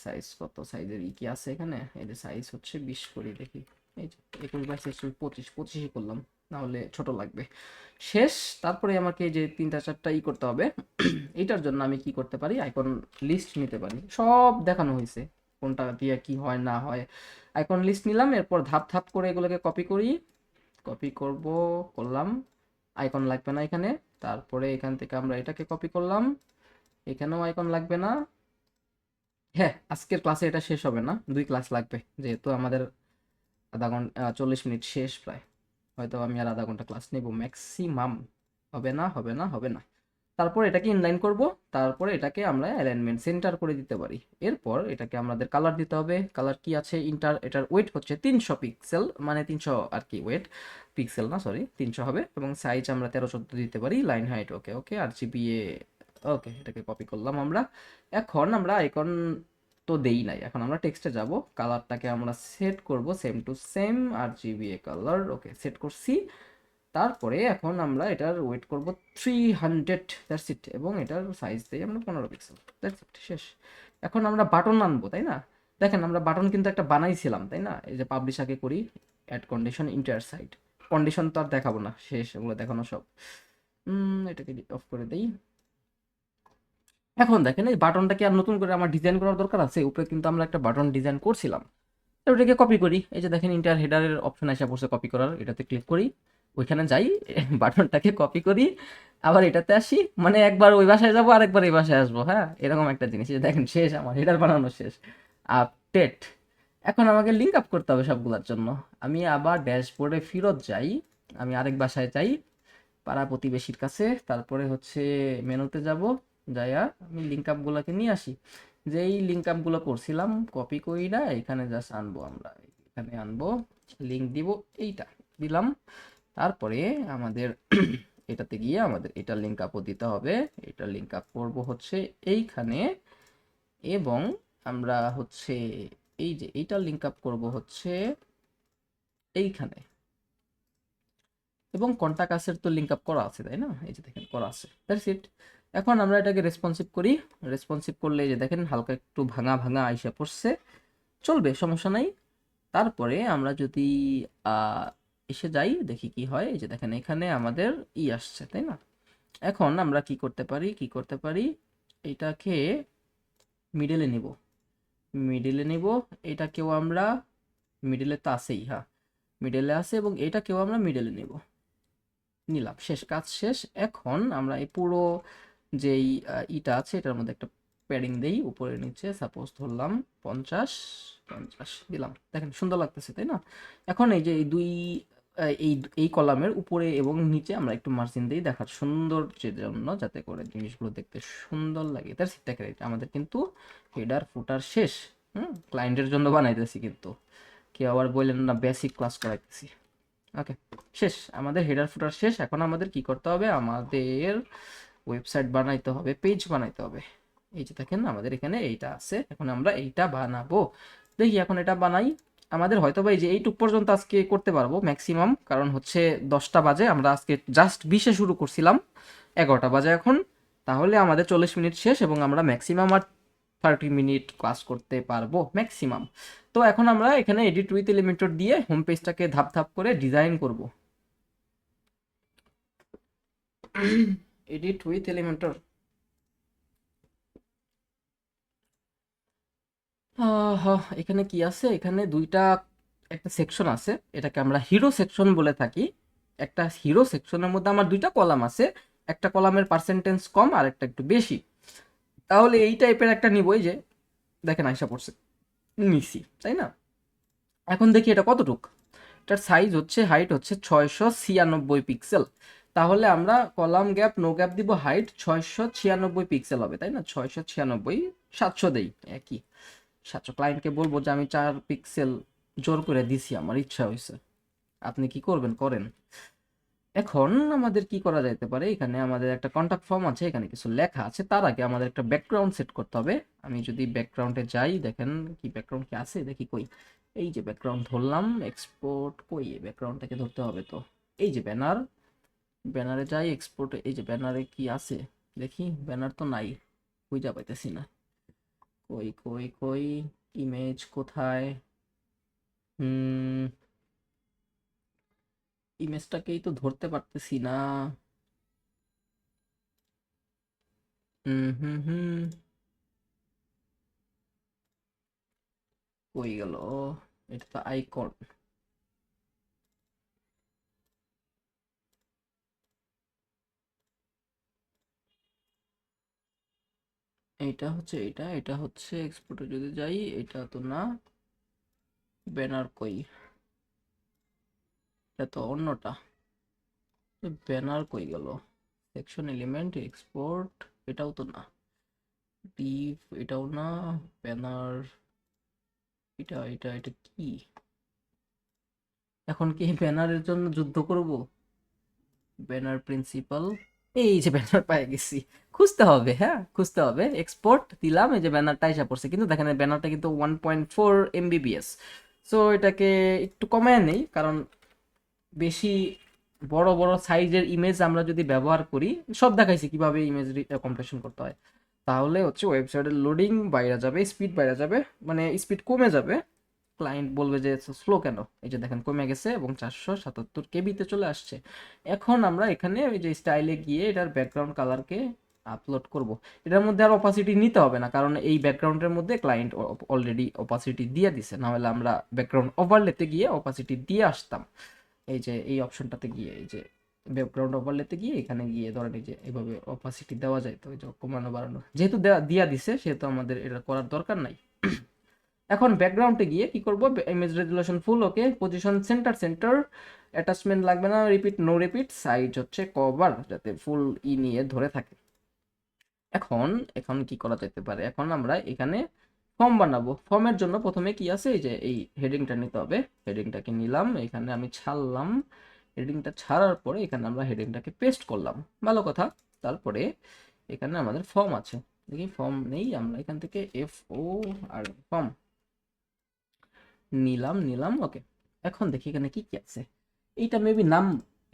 সাইজ কত, সাইজের কি আছে এখানে, এই যে সাইজ হচ্ছে 20 করি দেখি। এই যে 21/26 করলাম, না হলে ছোট লাগবে। শেষ। তারপরে আমাকে যে 3-4টা করতে হবে। এইটার জন্য আমি কি করতে পারি, আইকন লিস্ট নিতে পারি। সব দেখানো হয়েছে কোনটা দিয়ে কি হয় না হয়। আইকন লিস্ট নিলাম, এরপর ধাপ ধাপ করে এগুলোকে কপি করি। করলাম। আইকন লাগবে না এখানে। তারপরে এখান থেকে আমরা এটাকে কপি করলাম, এখানেও আইকন লাগবে না। হ্যাঁ, আজকের ক্লাসে এটা শেষ হবে না, 2 ক্লাস লাগবে, যেহেতু আমাদের আধা ঘন্টা 40 মিনিট শেষ প্রায়। হয়তো আমি আর আধা ঘন্টা ক্লাস নেব ম্যাক্সিমাম। হবে না। তারপর এটাকে ইনলাইন করব। তারপরে এটাকে আমরা অ্যালাইনমেন্ট সেন্টার করে দিতে পারি। এরপর এটাকে আমাদের কালার দিতে হবে। কালার কি আছে, এটার ওয়েট হচ্ছে 300 পিক্সেল, মানে 300 আর কি ওয়েট, পিক্সেল না সরি, 300 হবে। এবং সাইজ আমরা 13-14 দিতে পারি। লাইন হাইট ওকে ওকে, আর জিবিএ ওকে। এটাকে কপি করলাম আমরা। এখন আমরা আইকন তো দেই নাই, এখন আমরা টেক্সটে যাব। কালারটাকে আমরা সেট করব সেম টু সেম, আর জিবিএ কালার ওকে সেট করছি। তারপরে এখন আমরা এটার ওয়েট করব 300, দ্যাটস ইট। এবং এটার সাইজ দেই আমরা 15 পিক্সেল, দ্যাটস ইট, শেষ। এখন আমরা বাটন আনবো, তাই না? দেখেন আমরা বাটন কিন্তু একটা বানাইছিলাম, তাই না? এই যে পাবলিশ আগে করি, add condition entire site. Condition তো আর দেখাবো না, শেষ এগুলো দেখানো সব। এটাকে অফ করে দেই। এখন দেখেন এই বাটনটাকে আর নতুন করে আমার ডিজাইন করার দরকার আছে? উপরে কিন্তু আমরা একটা বাটন ডিজাইন করছিলাম। তো ওটাকে কপি করি। এই যে দেখেন ইন্টার হেডারের অপশন এসে পড়ছে কপি করার, এটাতে ক্লিক করি, ওইখানে যাই, বাটনটাকে কপি করি, আবার এটাতে আসি, মানে একবার ওই বাসায় যাবো আর একবার এই বাসায় আসবো। হ্যাঁ, এরকম একটা জিনিস। এই যে দেখেন শেষ, আমার হেডার বানানো শেষ। আপডেট। এখন আমাকে লিঙ্ক আপ করতে হবে সবগুলোর জন্য। আমি আবার ড্যাশবোর্ডে ফেরত যাই, আমি আরেক বাসায় যাই, পাড়া প্রতিবেশীর কাছে। তারপরে হচ্ছে মেনুতে যাব, যাইয়া আমি লিঙ্ক আপগুলোকে নিয়ে আসি। যেই লিঙ্ক আপগুলো করছিলাম কপি করি না, এখানে জাস্ট আনবো, আমরা এখানে আনবো, লিঙ্ক দিব, এইটা দিলাম। তারপরে আমাদের এটাতে গিয়ে আমাদের এটা লিঙ্ক আপও দিতে হবে। এটা লিঙ্ক আপ করবো হচ্ছে এইখানে, এবং আমরা হচ্ছে এই যে এইটা লিঙ্ক আপ করবো হচ্ছে এইখানে। এবং কন্টাক্ট তো লিঙ্ক আপ করা আছে, তাই না? এই যে দেখেন করা আছে, দ্যাটস ইট। এখন আমরা এটাকে রেসপন্সিভ করি। রেসপন্সিভ করলে এই যে দেখেন হালকা একটু ভাঙা ভাঙা আইসা পড়ছে, চলবে, সমস্যা নাই। তারপরে আমরা যদি আহ, এসে যাই, দেখি কি হয়। এই যে দেখেন এখানে আমাদের আসছে, তাই না? এখন আমরা কি করতে পারি, এটাকে মিডলে নিব, এটাকেও আমরা মিডলে তো আছেই, হ্যাঁ মিডলে আছে, এবং এটাকেও আমরা মিডলে নিব, নিলাম, শেষ, কাজ শেষ। এখন আমরা এই পুরো যেই ইটা আছে এটার মধ্যে একটা প্যাডিং দেই, উপরে নিচে সাপোজ ধরলাম 50 50 দিলাম, দেখেন সুন্দর লাগতেছে, তাই না? এখন এই যে এই দুই এই এই কলামের উপরে এবং নিচে আমরা একটু মার্জিন দিই, দেখার সৌন্দর্যের জন্য, যাতে করে জিনিসগুলো দেখতে সুন্দর লাগে। তার সিটটাকে আমাদের কিন্তু হেডার ফুটার শেষ। ক্লায়েন্টের জন্য বানাইতেছি, কিন্তু কেউ আবার বললেন না বেসিক ক্লাস করাইতেছি। ওকে, শেষ, আমাদের হেডার ফুটার শেষ। এখন আমাদের কি করতে হবে, আমাদের ওয়েবসাইট বানাইতে হবে, পেজ বানাইতে হবে। এই যে দেখেন আমাদের এখানে এইটা আছে, এখন আমরা এইটা বানাবো। দেখি এখন এটা বানাই। আমাদের হয়তো বা এই যে এইটুক পর্যন্ত আজকে করতে পারবো ম্যাক্সিমাম, কারণ হচ্ছে 10টা বাজে, আমরা আজকে জাস্ট 20-এ শুরু করছিলাম, 11টা বাজে এখন। তাহলে আমাদের 40 মিনিট শেষ, এবং আমরা ম্যাক্সিমাম আর 30 মিনিট ক্লাস করতে পারবো ম্যাক্সিমাম। তো এখন আমরা এখানে এডিট উইথ এলিমেন্টর দিয়ে হোম পেজটাকে ধাপ ধাপ করে ডিজাইন করব। এডিট উইথ এলিমেন্টর, এখানে কি আছে, এখানে দুইটা, একটা সেকশন আছে, এটাকে আমরা হিরো সেকশন বলে থাকি। একটা হিরো সেকশনের মধ্যে আমার দুইটা কলাম আছে, একটা কলামের পার্সেন্টেজ কম আর একটা একটু বেশি। তাহলে এই টাইপের একটা নিবই, যে দেখেন আইসা পড়ছে, নিছি, তাই না? এখন দেখি এটা কতটুক। এটার সাইজ হচ্ছে, হাইট হচ্ছে 696 পিক্সেল। তাহলে আমরা কলাম গ্যাপ নো গ্যাপ দিব, হাইট 696 পিক্সেল হবে, তাই না? 696, 700 দেই, একই 700। ক্লায়েন্টকে বলবো যে আমি 4 পিক্সেল জোর করে দিছি, আমার ইচ্ছা হয়েছে, আপনি কি করবেন করেন। এখন আমাদের কি করা যেতে পারে, এখানে আমাদের একটা কন্টাক্ট ফর্ম আছে, এখানে কিছু লেখা আছে, তার আগে আমাদের একটা ব্যাকগ্রাউন্ড সেট করতে হবে। আমি যদি ব্যাকগ্রাউন্ডে যাই, দেখেন কি ব্যাকগ্রাউন্ড কি আছে, দেখি কই। এই যে ব্যাকগ্রাউন্ড ধরলাম, এক্সপোর্ট কই, ব্যাকগ্রাউন্ডটাকে ধরতে হবে তো। এই যে ব্যানার, ব্যানারে যাই, এক্সপোর্টে, এই যে ব্যানারে কি আছে দেখি, ব্যানার তো নাই, খুঁজা পাইতেছি না। কই কই কই, ইমেজ কোথায়? হুম, ইমেজটাকেই তো ধরতে পারতেছি না। হুম হুম হুম, কই গেল? এটা তো আইকন। এইটা হচ্ছে, এটা এটা হচ্ছে এক্সপোর্টে যদি যাই, এটা তো না। ব্যানার কই? এটা তো অন্যটা। ব্যানার কই গেল? সেকশন এলিমেন্ট এক্সপোর্ট, এটাও তো না। ডিভ, এটাও না। ব্যানার, এটা এটা এটা কি? এখন কি ব্যানারের জন্য যুদ্ধ করব? ব্যানার প্রিন্সিপাল, এই যে ব্যানার পাই গেছি। খুঁজতে হবে, হ্যাঁ খুঁজতে হবে। এক্সপোর্ট দিলাম, এই যে ব্যানারটা এসে পড়ছে, কিন্তু দেখেন ব্যানারটা কিন্তু 1.4 MBps। সো এটাকে একটু কমায় নেই, কারণ বেশি বড় বড় সাইজের ইমেজ আমরা যদি ব্যবহার করি, সব দেখাইছি কিভাবে ইমেজ কম্প্রেশন করতে হয়, তাহলে হচ্ছে ওয়েবসাইটের লোডিং বাইরে যাবে, স্পিড বাইরে যাবে, মানে স্পিড কমে যাবে। ক্লায়েন্ট বলবে যে স্লো কেন, এই যে দেখেন কমে গেছে এবং 477 কেবিতে চলে আসছে। এখন আমরা এখানে ওই যে স্টাইলে গিয়ে এটার ব্যাকগ্রাউন্ড কালারকে আপলোড করব। এটার মধ্যে আর অপাসিটি নিতে হবে না, কারণ এই ব্যাকগ্রাউন্ডের মধ্যে ক্লায়েন্ট অলরেডি অপাসিটি দিয়ে দিছে, না হলে আমরা ব্যাকগ্রাউন্ড ওভারলেতে গিয়ে অপাসিটি দিয়ে আসতাম। এই যে এই অপশনটাতে গিয়ে, এই যে ব্যাকগ্রাউন্ড ওভারলেতে গিয়ে এখানে গিয়ে ধরেন এই যে এইভাবে অপাসিটি দেওয়া যায়, তো এই যে কমানো বাড়ানো যেহেতু দিয়া দিছে, সেহেতু আমাদের এটা করার দরকার নাই। এখন ব্যাকগ্রাউন্ডে গিয়ে কি করব, ইমেজ রেজুলেশন ফুল, ওকে, পজিশন সেন্টার সেন্টার, অ্যাটাচমেন্ট লাগবে না, রিপিট নো রিপিট, সাইজ হচ্ছে কভার, যাতে ফুল নিয়ে ধরে থাকে। এখন এখন কি করা যেতে পারে, এখন আমরা এখানে ফর্ম বানাবো। ফর্মের জন্য প্রথমে কি আছে, এই যে এই হেডিংটা নিতে হবে। হেডিংটাকে নিলাম, এখানে আমি ছাড়লাম। হেডিংটা ছাড়ার পরে এখানে আমরা হেডিংটাকে পেস্ট করলাম, ভালো কথা। তারপরে এখানে আমাদের ফর্ম আছে, দেখি ফর্ম নেই, আমরা এখান থেকে FO আর ফর্ম নিলাম নিলাম, ওকে। এখন দেখি এখানে কি কি আছে। এইটা মেবি নাম,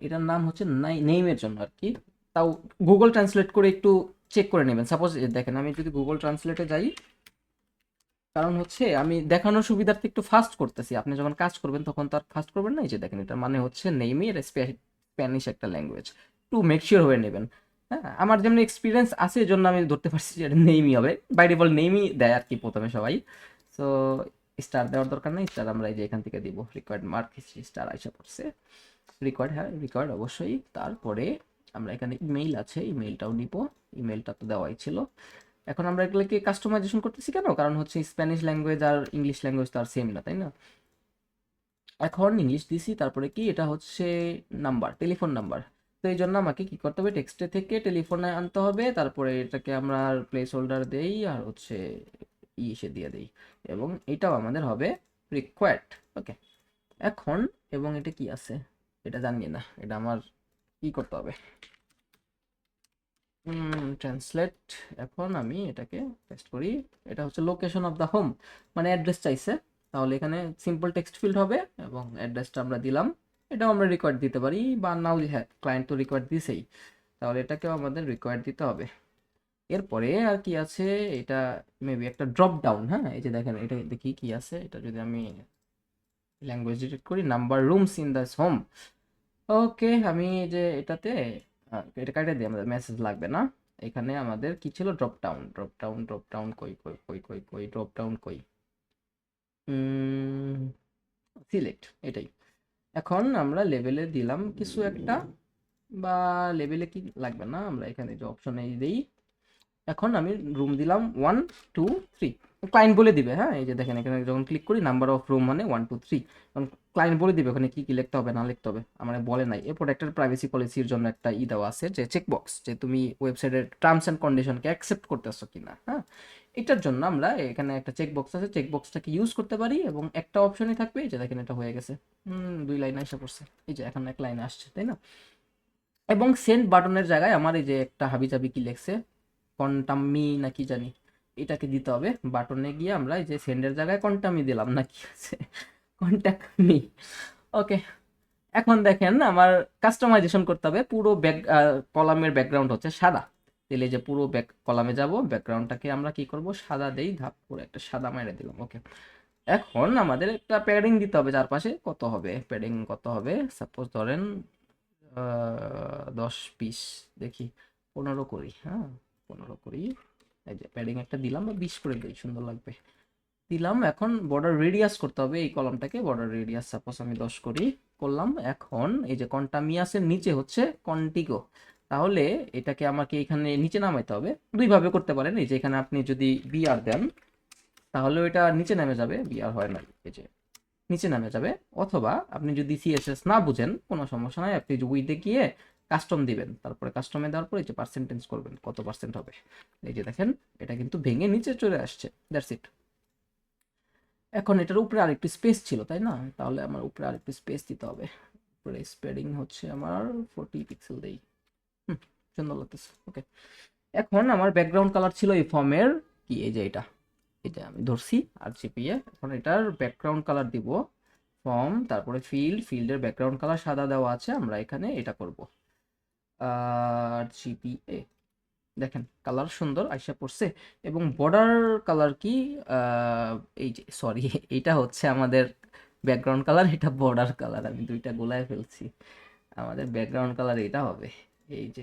এটার নাম হচ্ছে নেইমের জন্য আর কি। তাও গুগল ট্রান্সলেট করে একটু চেক করে নেবেন। সাপোজ দেখেন আমি যদি গুগল ট্রান্সলেটে যাই, কারণ হচ্ছে আমি দেখানোর সুবিধার্থে একটু ফাস্ট করতেছি, আপনি যখন কাজ করবেন তখন তো আর ফাস্ট করবেন না। এই যে দেখেন, এটা মানে হচ্ছে নেইমের স্প্যানিশ একটা ল্যাঙ্গুয়েজ, একটু মেক শিওর হয়ে নেবেন। হ্যাঁ, আমার যেমন এক্সপিরিয়েন্স আছে এই জন্য আমি ধরতে পারছি যে এটা নেইমই হবে, বাই ডিফল্ট নেইমই দেয় আর কি প্রথমে সবাই। সো স্টার দেওয়ার দরকার নেই, স্টার আমরা এই যে এখান থেকে দিব, রিকোয়ার্ড মার্ক স্টার আইসা পড়ছে। রিকোয়ার্ড, হ্যাঁ রিকোয়ার্ড অবশ্যই। তারপরে আমরা এখানে ইমেইল আছে, ইমেইলটাও নিব, ইমেইলটা তো দেওয়াই ছিল। এখন আমরা এগুলোকে কাস্টমাইজেশন করতেছি কেন, কারণ হচ্ছে স্প্যানিশ ল্যাঙ্গুয়েজ আর ইংলিশ ল্যাঙ্গুয়েজ তো আর সেম না, তাই না? এখন ইংলিশ দিছি, তারপরে কি এটা হচ্ছে নাম্বার, টেলিফোন নাম্বার। তো এই জন্য আমাকে কি করতে হবে, টেক্সটে থেকে টেলিফোনে আনতে হবে, তারপরে এটাকে আমরা প্লেস হোল্ডার দেই আর হচ্ছে এসে দিয়ে দেই, এবং এটাও আমাদের হবে রিকোয়ার্ড, ওকে। এখন এবং এটা কি আছে এটা জানি না, এটা আমার কি করতে হবে, ট্রান্সলেট। এখন আমি এটাকে পেস্ট করি। এটা হচ্ছে লোকেশন অফ দ্য হোম, মানে অ্যাড্রেস চাইছে, তাহলে এখানে সিম্পল টেক্সট ফিল্ড হবে এবং অ্যাড্রেসটা আমরা দিলাম। এটাও আমরা রিকোয়ার্ড দিতে পারি বা নাও, হ্যাঁ ক্লায়েন্ট তো রিকোয়ার্ড দিছেই, তাহলে এটাকেও আমাদের রিকোয়ার্ড দিতে হবে। এরপরে আর কি আছে, এটা মেবি একটা ড্রপ ডাউন, হ্যাঁ এই যে দেখেন, এটা দেখি কি আছে, এটা যদি আমি ল্যাঙ্গুয়েজ ডিটেক্ট করি, number rooms in the home, okay. আমি এই যে এটাতে এটা কাটে দিই, আমাদের মেসেজ লাগবে না। এখানে আমাদের কি ছিল, drop down, drop down, drop down কই কই কই কই কই, ড্রপ ডাউন কই, সিলেক্ট, এটাই। এখন আমরা লেভেলে দিলাম কিছু একটা, বা লেভেলে কি লাগবে না, আমরা এখানে যে অপশনে দিই। এখন আমি রুম দিলাম 1 2 3, ক্লায়েন্ট বলে দিবে, হ্যাঁ এই যে দেখেন এখানে যখন ক্লিক করি নাম্বার অফ রুম মানে 1 2 3, কারণ ক্লায়েন্ট বলে দিবে ওখানে কি কি লিখতে হবে না লিখতে হবে, আমার বলে নাই। এরপর একটা প্রাইভেসি পলিসির জন্য একটা দেওয়া আছে, যে চেকবক্স, যে তুমি ওয়েবসাইটের টার্মস অ্যান্ড কন্ডিশনকে অ্যাকসেপ্ট করতেছো কিনা, হ্যাঁ। এটার জন্য আমরা এখানে একটা চেকবক্স আছে, চেকবক্সটাকে ইউজ করতে পারি, এবং একটা অপশনই থাকবে, এই যে দেখেন এটা হয়ে গেছে। 2 লাইন আসা পড়ছে, এই যে এখন এক লাইন আসছে, তাই না? এবং সেন্ড বাটনের জায়গায় আমার এই যে একটা হাবিজাবি কি লেখছে, কন্টামি না কি জানি, এটাকে দিতে হবে। বাটনে গিয়ে আমরা এই যে সেন্ডের জায়গায় কন্টামি দিলাম না কি আছে, কন্ট্যাক্ট মি, ওকে। এখন দেখেন আমার কাস্টমাইজেশন করতে হবে, পুরো ব্যাক কলামের ব্যাকগ্রাউন্ড হচ্ছে সাদা। তাহলে এই যে পুরো ব্যাক কলামে যাব, ব্যাকগ্রাউন্ডটাকে আমরা কি করব, সাদা দেই, ধাপ করে একটা সাদা মেরে দিলাম। ওকে, এখন আমাদের একটা প্যাডিং দিতে হবে চারপাশে। কত হবে প্যাডিং, কত হবে? সাপোজ ধরেন 10 পিস, দেখি 15 করি, হ্যাঁ 15 করি। এই যে প্যাডিং একটা দিলাম, বা 20 করে দিই, সুন্দর লাগবে। দিলাম। এখন বর্ডার রেডিয়াস করতে হবে এই কলামটাকে, বর্ডার রেডিয়াস সাপোজ আমি 10 করি, করলাম। এখন এই যে কন্টামিয়াসের নিচে হচ্ছে কন্টিগো, তাহলে এটাকে আমাকে এখানে নিচে নামাইতে হবে। দুইভাবে করতে পারেন, এই যে এখানে আপনি যদি বিআর দেন তাহলে এটা নিচে নেমে যাবে, বিআর হয় না, এই যে নিচে নামে যাবে। অথবা আপনি যদি সিএসএস না বুঝেন কোনো সমস্যা নাই, আপনি উইতে গিয়ে কাস্টম দিবেন, তারপরে কাস্টমে দেওয়ার পরে এই যে পার্সেন্টেজ করবেন কত পার্সেন্ট হবে। এই যে দেখেন এটা কিন্তু ভেঙে নিচে চলে আসছে, দ্যাটস ইট। এখন এটার উপরে আরেকটু স্পেস ছিল তাই না, তাহলে আমার উপরে আরেকটু স্পেস দিতে হবে। উপরে স্প্রেডিং হচ্ছে আমার 40 পিক্সেল দেই। সুন্দর লাগতেছে। ওকে, এখন আমার ব্যাকগ্রাউন্ড কালার ছিল এই ফর্মের কি, এই যে এটা আমি ধরছি আর চিপিয়ে। এখন এটার ব্যাকগ্রাউন্ড কালার দিব ফর্ম, তারপরে ফিল্ডের ব্যাকগ্রাউন্ড কালার সাদা দেওয়া আছে, আমরা এখানে এটা করব আর জিপিএ। দেখেন কালার সুন্দর আইসা পড়ছে। এবং বর্ডার কালার কি, এই যে সরি, এটা হচ্ছে আমাদের ব্যাকগ্রাউন্ড কালার, এটা বর্ডার কালার, আমি দুইটা গোলায় ফেলছি। আমাদের ব্যাকগ্রাউন্ড কালার এটা হবে, এই যে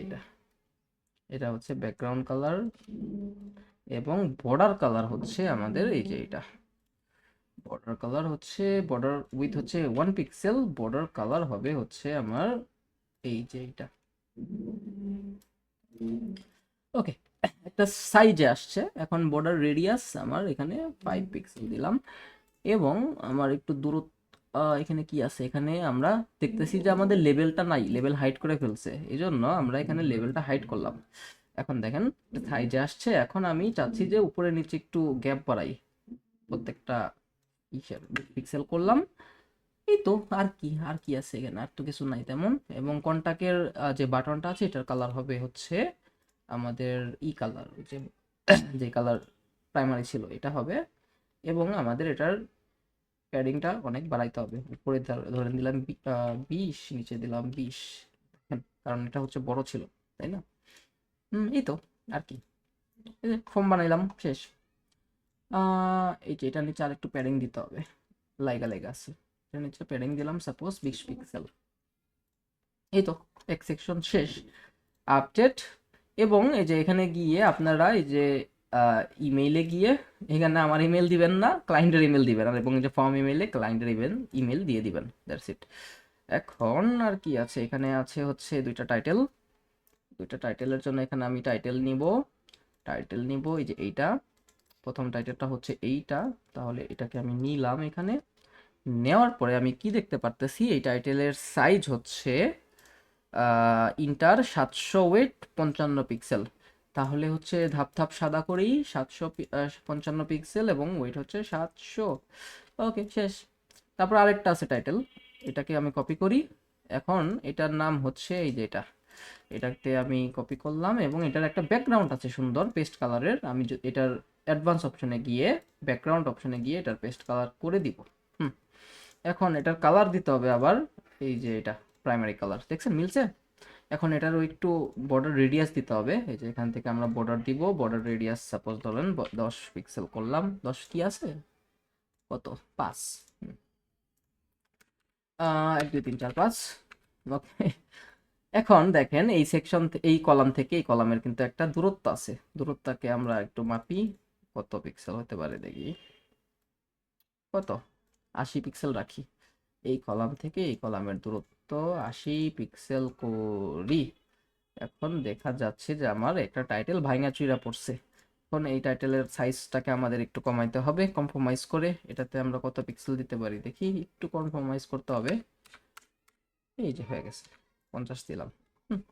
এটা হচ্ছে ব্যাকগ্রাউন্ড কালার, এবং বর্ডার কালার হচ্ছে আমাদের এই যে এটা। বর্ডার কালার হচ্ছে, বর্ডার উইথ হচ্ছে 1 পিক্সেল, বর্ডার কালার হবে হচ্ছে আমার এই যে এটা। ওকে, একটা সাইজে আসছে। এখন বর্ডার রেডিয়াস আমার এখানে 5 পিক্সেল দিলাম। এবং আমার একটু দূরত্ব, এখানে কি আছে, এখানে আমরা দেখতেছি যে আমাদের লেভেলটা নাই, লেভেল হাইড করে ফেলছে, এই জন্য আমরা এখানে লেভেলটা হাইড করলাম। এখন দেখেন সাইজে আসছে। এখন আমি চাচ্ছি যে উপরে নিচে একটু গ্যাপ বাড়াই, প্রত্যেকটা পিক্সেল করলাম। এই তো, আর কি আছে এখানে, আর তো কিছু নাই তেমন। এবং কন্টাক্টের যে বাটনটা আছে এটার কালার হবে হচ্ছে আমাদের কালার, যে যে কালার প্রাইমারি ছিল এটা হবে। এবং আমাদের এটার প্যাডিংটা অনেক বাড়াইতে হবে, উপরে ধরেন দিলাম 20, নিচে দিলাম 20, কারণ এটা হচ্ছে বড় ছিল তাই না। এই তো, আর কি, এই যে ফর্ম বানাইলাম, শেষ। এই যে এটার নিচে আর একটু প্যাডিং দিতে হবে, লাইগা লেগা আছে, এটার নিচে প্যাডিং দিলাম সাপোজ 20 পিক্সেল। এই তো, এক সেকশন শেষ, আপডেট। এবং এই যে এখানে গিয়ে আপনারা এই যে ইমেইলে গিয়ে এখানে আমার ইমেল দিবেন না, ক্লায়েন্টের ইমেল দিবেন, আর এবং এই যে ফর্ম ইমেইলে ক্লায়েন্টের ইমেল দিয়ে দিবেন, দ্যাটস ইট। এখন আর কি আছে, এখানে আছে হচ্ছে দুইটা টাইটেলের জন্য এখানে আমি টাইটেল নিব এই যে এইটা, প্রথম টাইটেলটা হচ্ছে এইটা। তাহলে এটাকে আমি নিলাম, এখানে নেওয়ার পরে আমি কি দেখতে পারতেছি, এই টাইটেলের সাইজ হচ্ছে ইন্টার 700 ওয়েট 55 পিক্সেল। তাহলে হচ্ছে ধাপ ধাপ সাদা করেই 755 পিক্সেল, এবং ওয়েট হচ্ছে 700। ওকে, শেষ। তারপর আরেকটা আছে টাইটেল, এটাকে আমি কপি করি। এখন এটার নাম হচ্ছে এই যে এটাতে আমি কপি করলাম, এবং এটার একটা ব্যাকগ্রাউন্ড আছে সুন্দর পেস্ট কালারের, আমি এটার অ্যাডভান্স অপশনে গিয়ে, ব্যাকগ্রাউন্ড অপশনে গিয়ে এটার পেস্ট কালার করে দিব। এখন এটার কালার দিতে হবে আবার, এই যে এটা প্রাইমারি কালার, দেখছেন মিলছে। এখন এটারও একটু বর্ডার রেডিয়াস দিতে হবে, এই যে এখান থেকে আমরা বর্ডার দিব, বর্ডার রেডিয়াস সাপোজ ধরেন 10 পিক্সেল করলাম। 10 কি আছে, কত, 5, 1 2 3 4 5। ওকে, এখন দেখেন এই সেকশন, এই কলাম থেকে এই কলামের কিন্তু একটা দূরত্ব আছে, দূরত্বকে আমরা একটু মাপি, কত পিক্সেল হতে পারে দেখি, কত, 80 পিক্সেল রাখি। এই কলাম থেকে এই কলামের দূরত্ব 80 পিক্সেল করি। এখন দেখা যাচ্ছে যে আমার একটা টাইটেল ভাঙা চুইরা পড়ছে। এখন এই টাইটেলের সাইজটাকে আমাদের একটু কমাইতে হবে, কম্প্রোমাইজ করে। এটাতে আমরা কত পিক্সেল দিতে পারি দেখি, একটু কম্প্রোমাইজ করতে হবে। এই যে হয়ে গেছে, 50 দিলাম।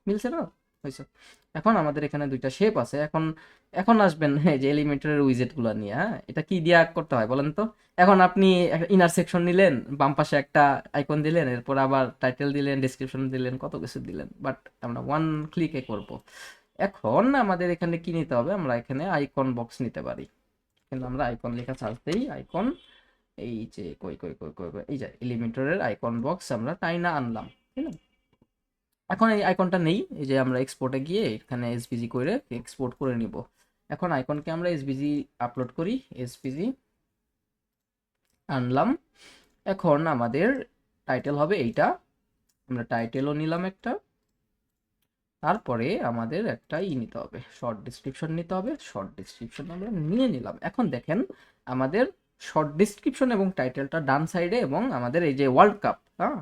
মিলছে না, হয়েছে। এখন আমাদের এখানে দুইটা শেপ আছে। এখন এখন আসবেন এই যে এলিমেন্টারের উইজেট গুলা নিয়ে। হ্যাঁ, এটা কি দিয়া করতে হয় বলেন তো। এখন আপনি ইনার সেকশন নিলেন, বাম পাশে একটা আইকন দিলেন, এরপর আবার টাইটেল দিলেন, ডেসক্রিপশন দিলেন, কত কিছু দিলেন, বাট আমরা ওয়ান ক্লিকে করব। এখন আমাদের এখানে কি নিতে হবে, আমরা এখানে আইকন বক্স নিতে পারি। কিন্তু আমরা আইকন লেখা চার্জ দেই, আইকন, এই যে কই, এই যে এলিমেন্টরের আইকন বক্স আমরা টাইনা আনলাম, তাই না? এখন এই আইকনটা নেই, এই যে আমরা এক্সপোর্টে গিয়ে এখানে এসভিজি করে এক্সপোর্ট করে নিব। এখন আইকনকে আমরা এসভিজি আপলোড করি, এসভিজি আনলাম। এখন আমাদের টাইটেল হবে এইটা, আমরা টাইটেলও নিলাম একটা। তারপরে আমাদের একটা নিতে হবে, শর্ট ডিসক্রিপশন নিতে হবে, শর্ট ডিসক্রিপশন আমরা নিয়ে নিলাম। এখন দেখেন আমাদের শর্ট ডিসক্রিপশন এবং টাইটেলটা ডান সাইডে, এবং আমাদের এই যে ওয়ার্ল্ড কাপ, হ্যাঁ,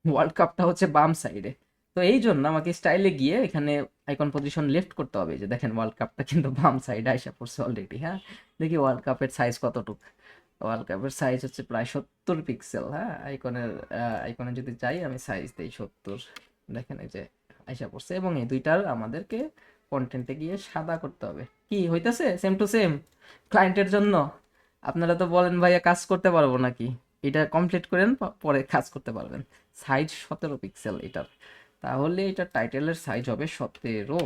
ওয়ার্ল্ড কাপটা হচ্ছে বাম সাইডে। তো এই জন্য আমাকে স্টাইলে গিয়ে এখানে আইকন পজিশন লেফট করতে হবে। যে দেখেন ওয়ার্ল্ড কাপটা কিন্তু বাম সাইডে আইসা পড়ছে অলরেডি। হ্যাঁ, দেখি ওয়ার্ল্ড কাপের সাইজ কতটুক। ওয়ার্ল্ড কাপের সাইজ হচ্ছে প্রায় 70 পিক্সেল। হ্যাঁ, আইকনে যদি চাই আমি সাইজ দিই 70। দেখেন এই যে আইসা পড়ছে, এবং এই দুইটার আমাদেরকে কন্টেন্টে গিয়ে সাদা করতে হবে। কি হইতাছে সেম টু সেম ক্লায়েন্টের জন্য? আপনারা তো বলেন ভাইয়া কাজ করতে পারবো নাকি, এটা কমপ্লিট করেন পরে কাজ করতে পারবেন। সাইজ 17 পিক্সেল এটার, তাহলে এটার টাইটেলের সাইজ হবে 17,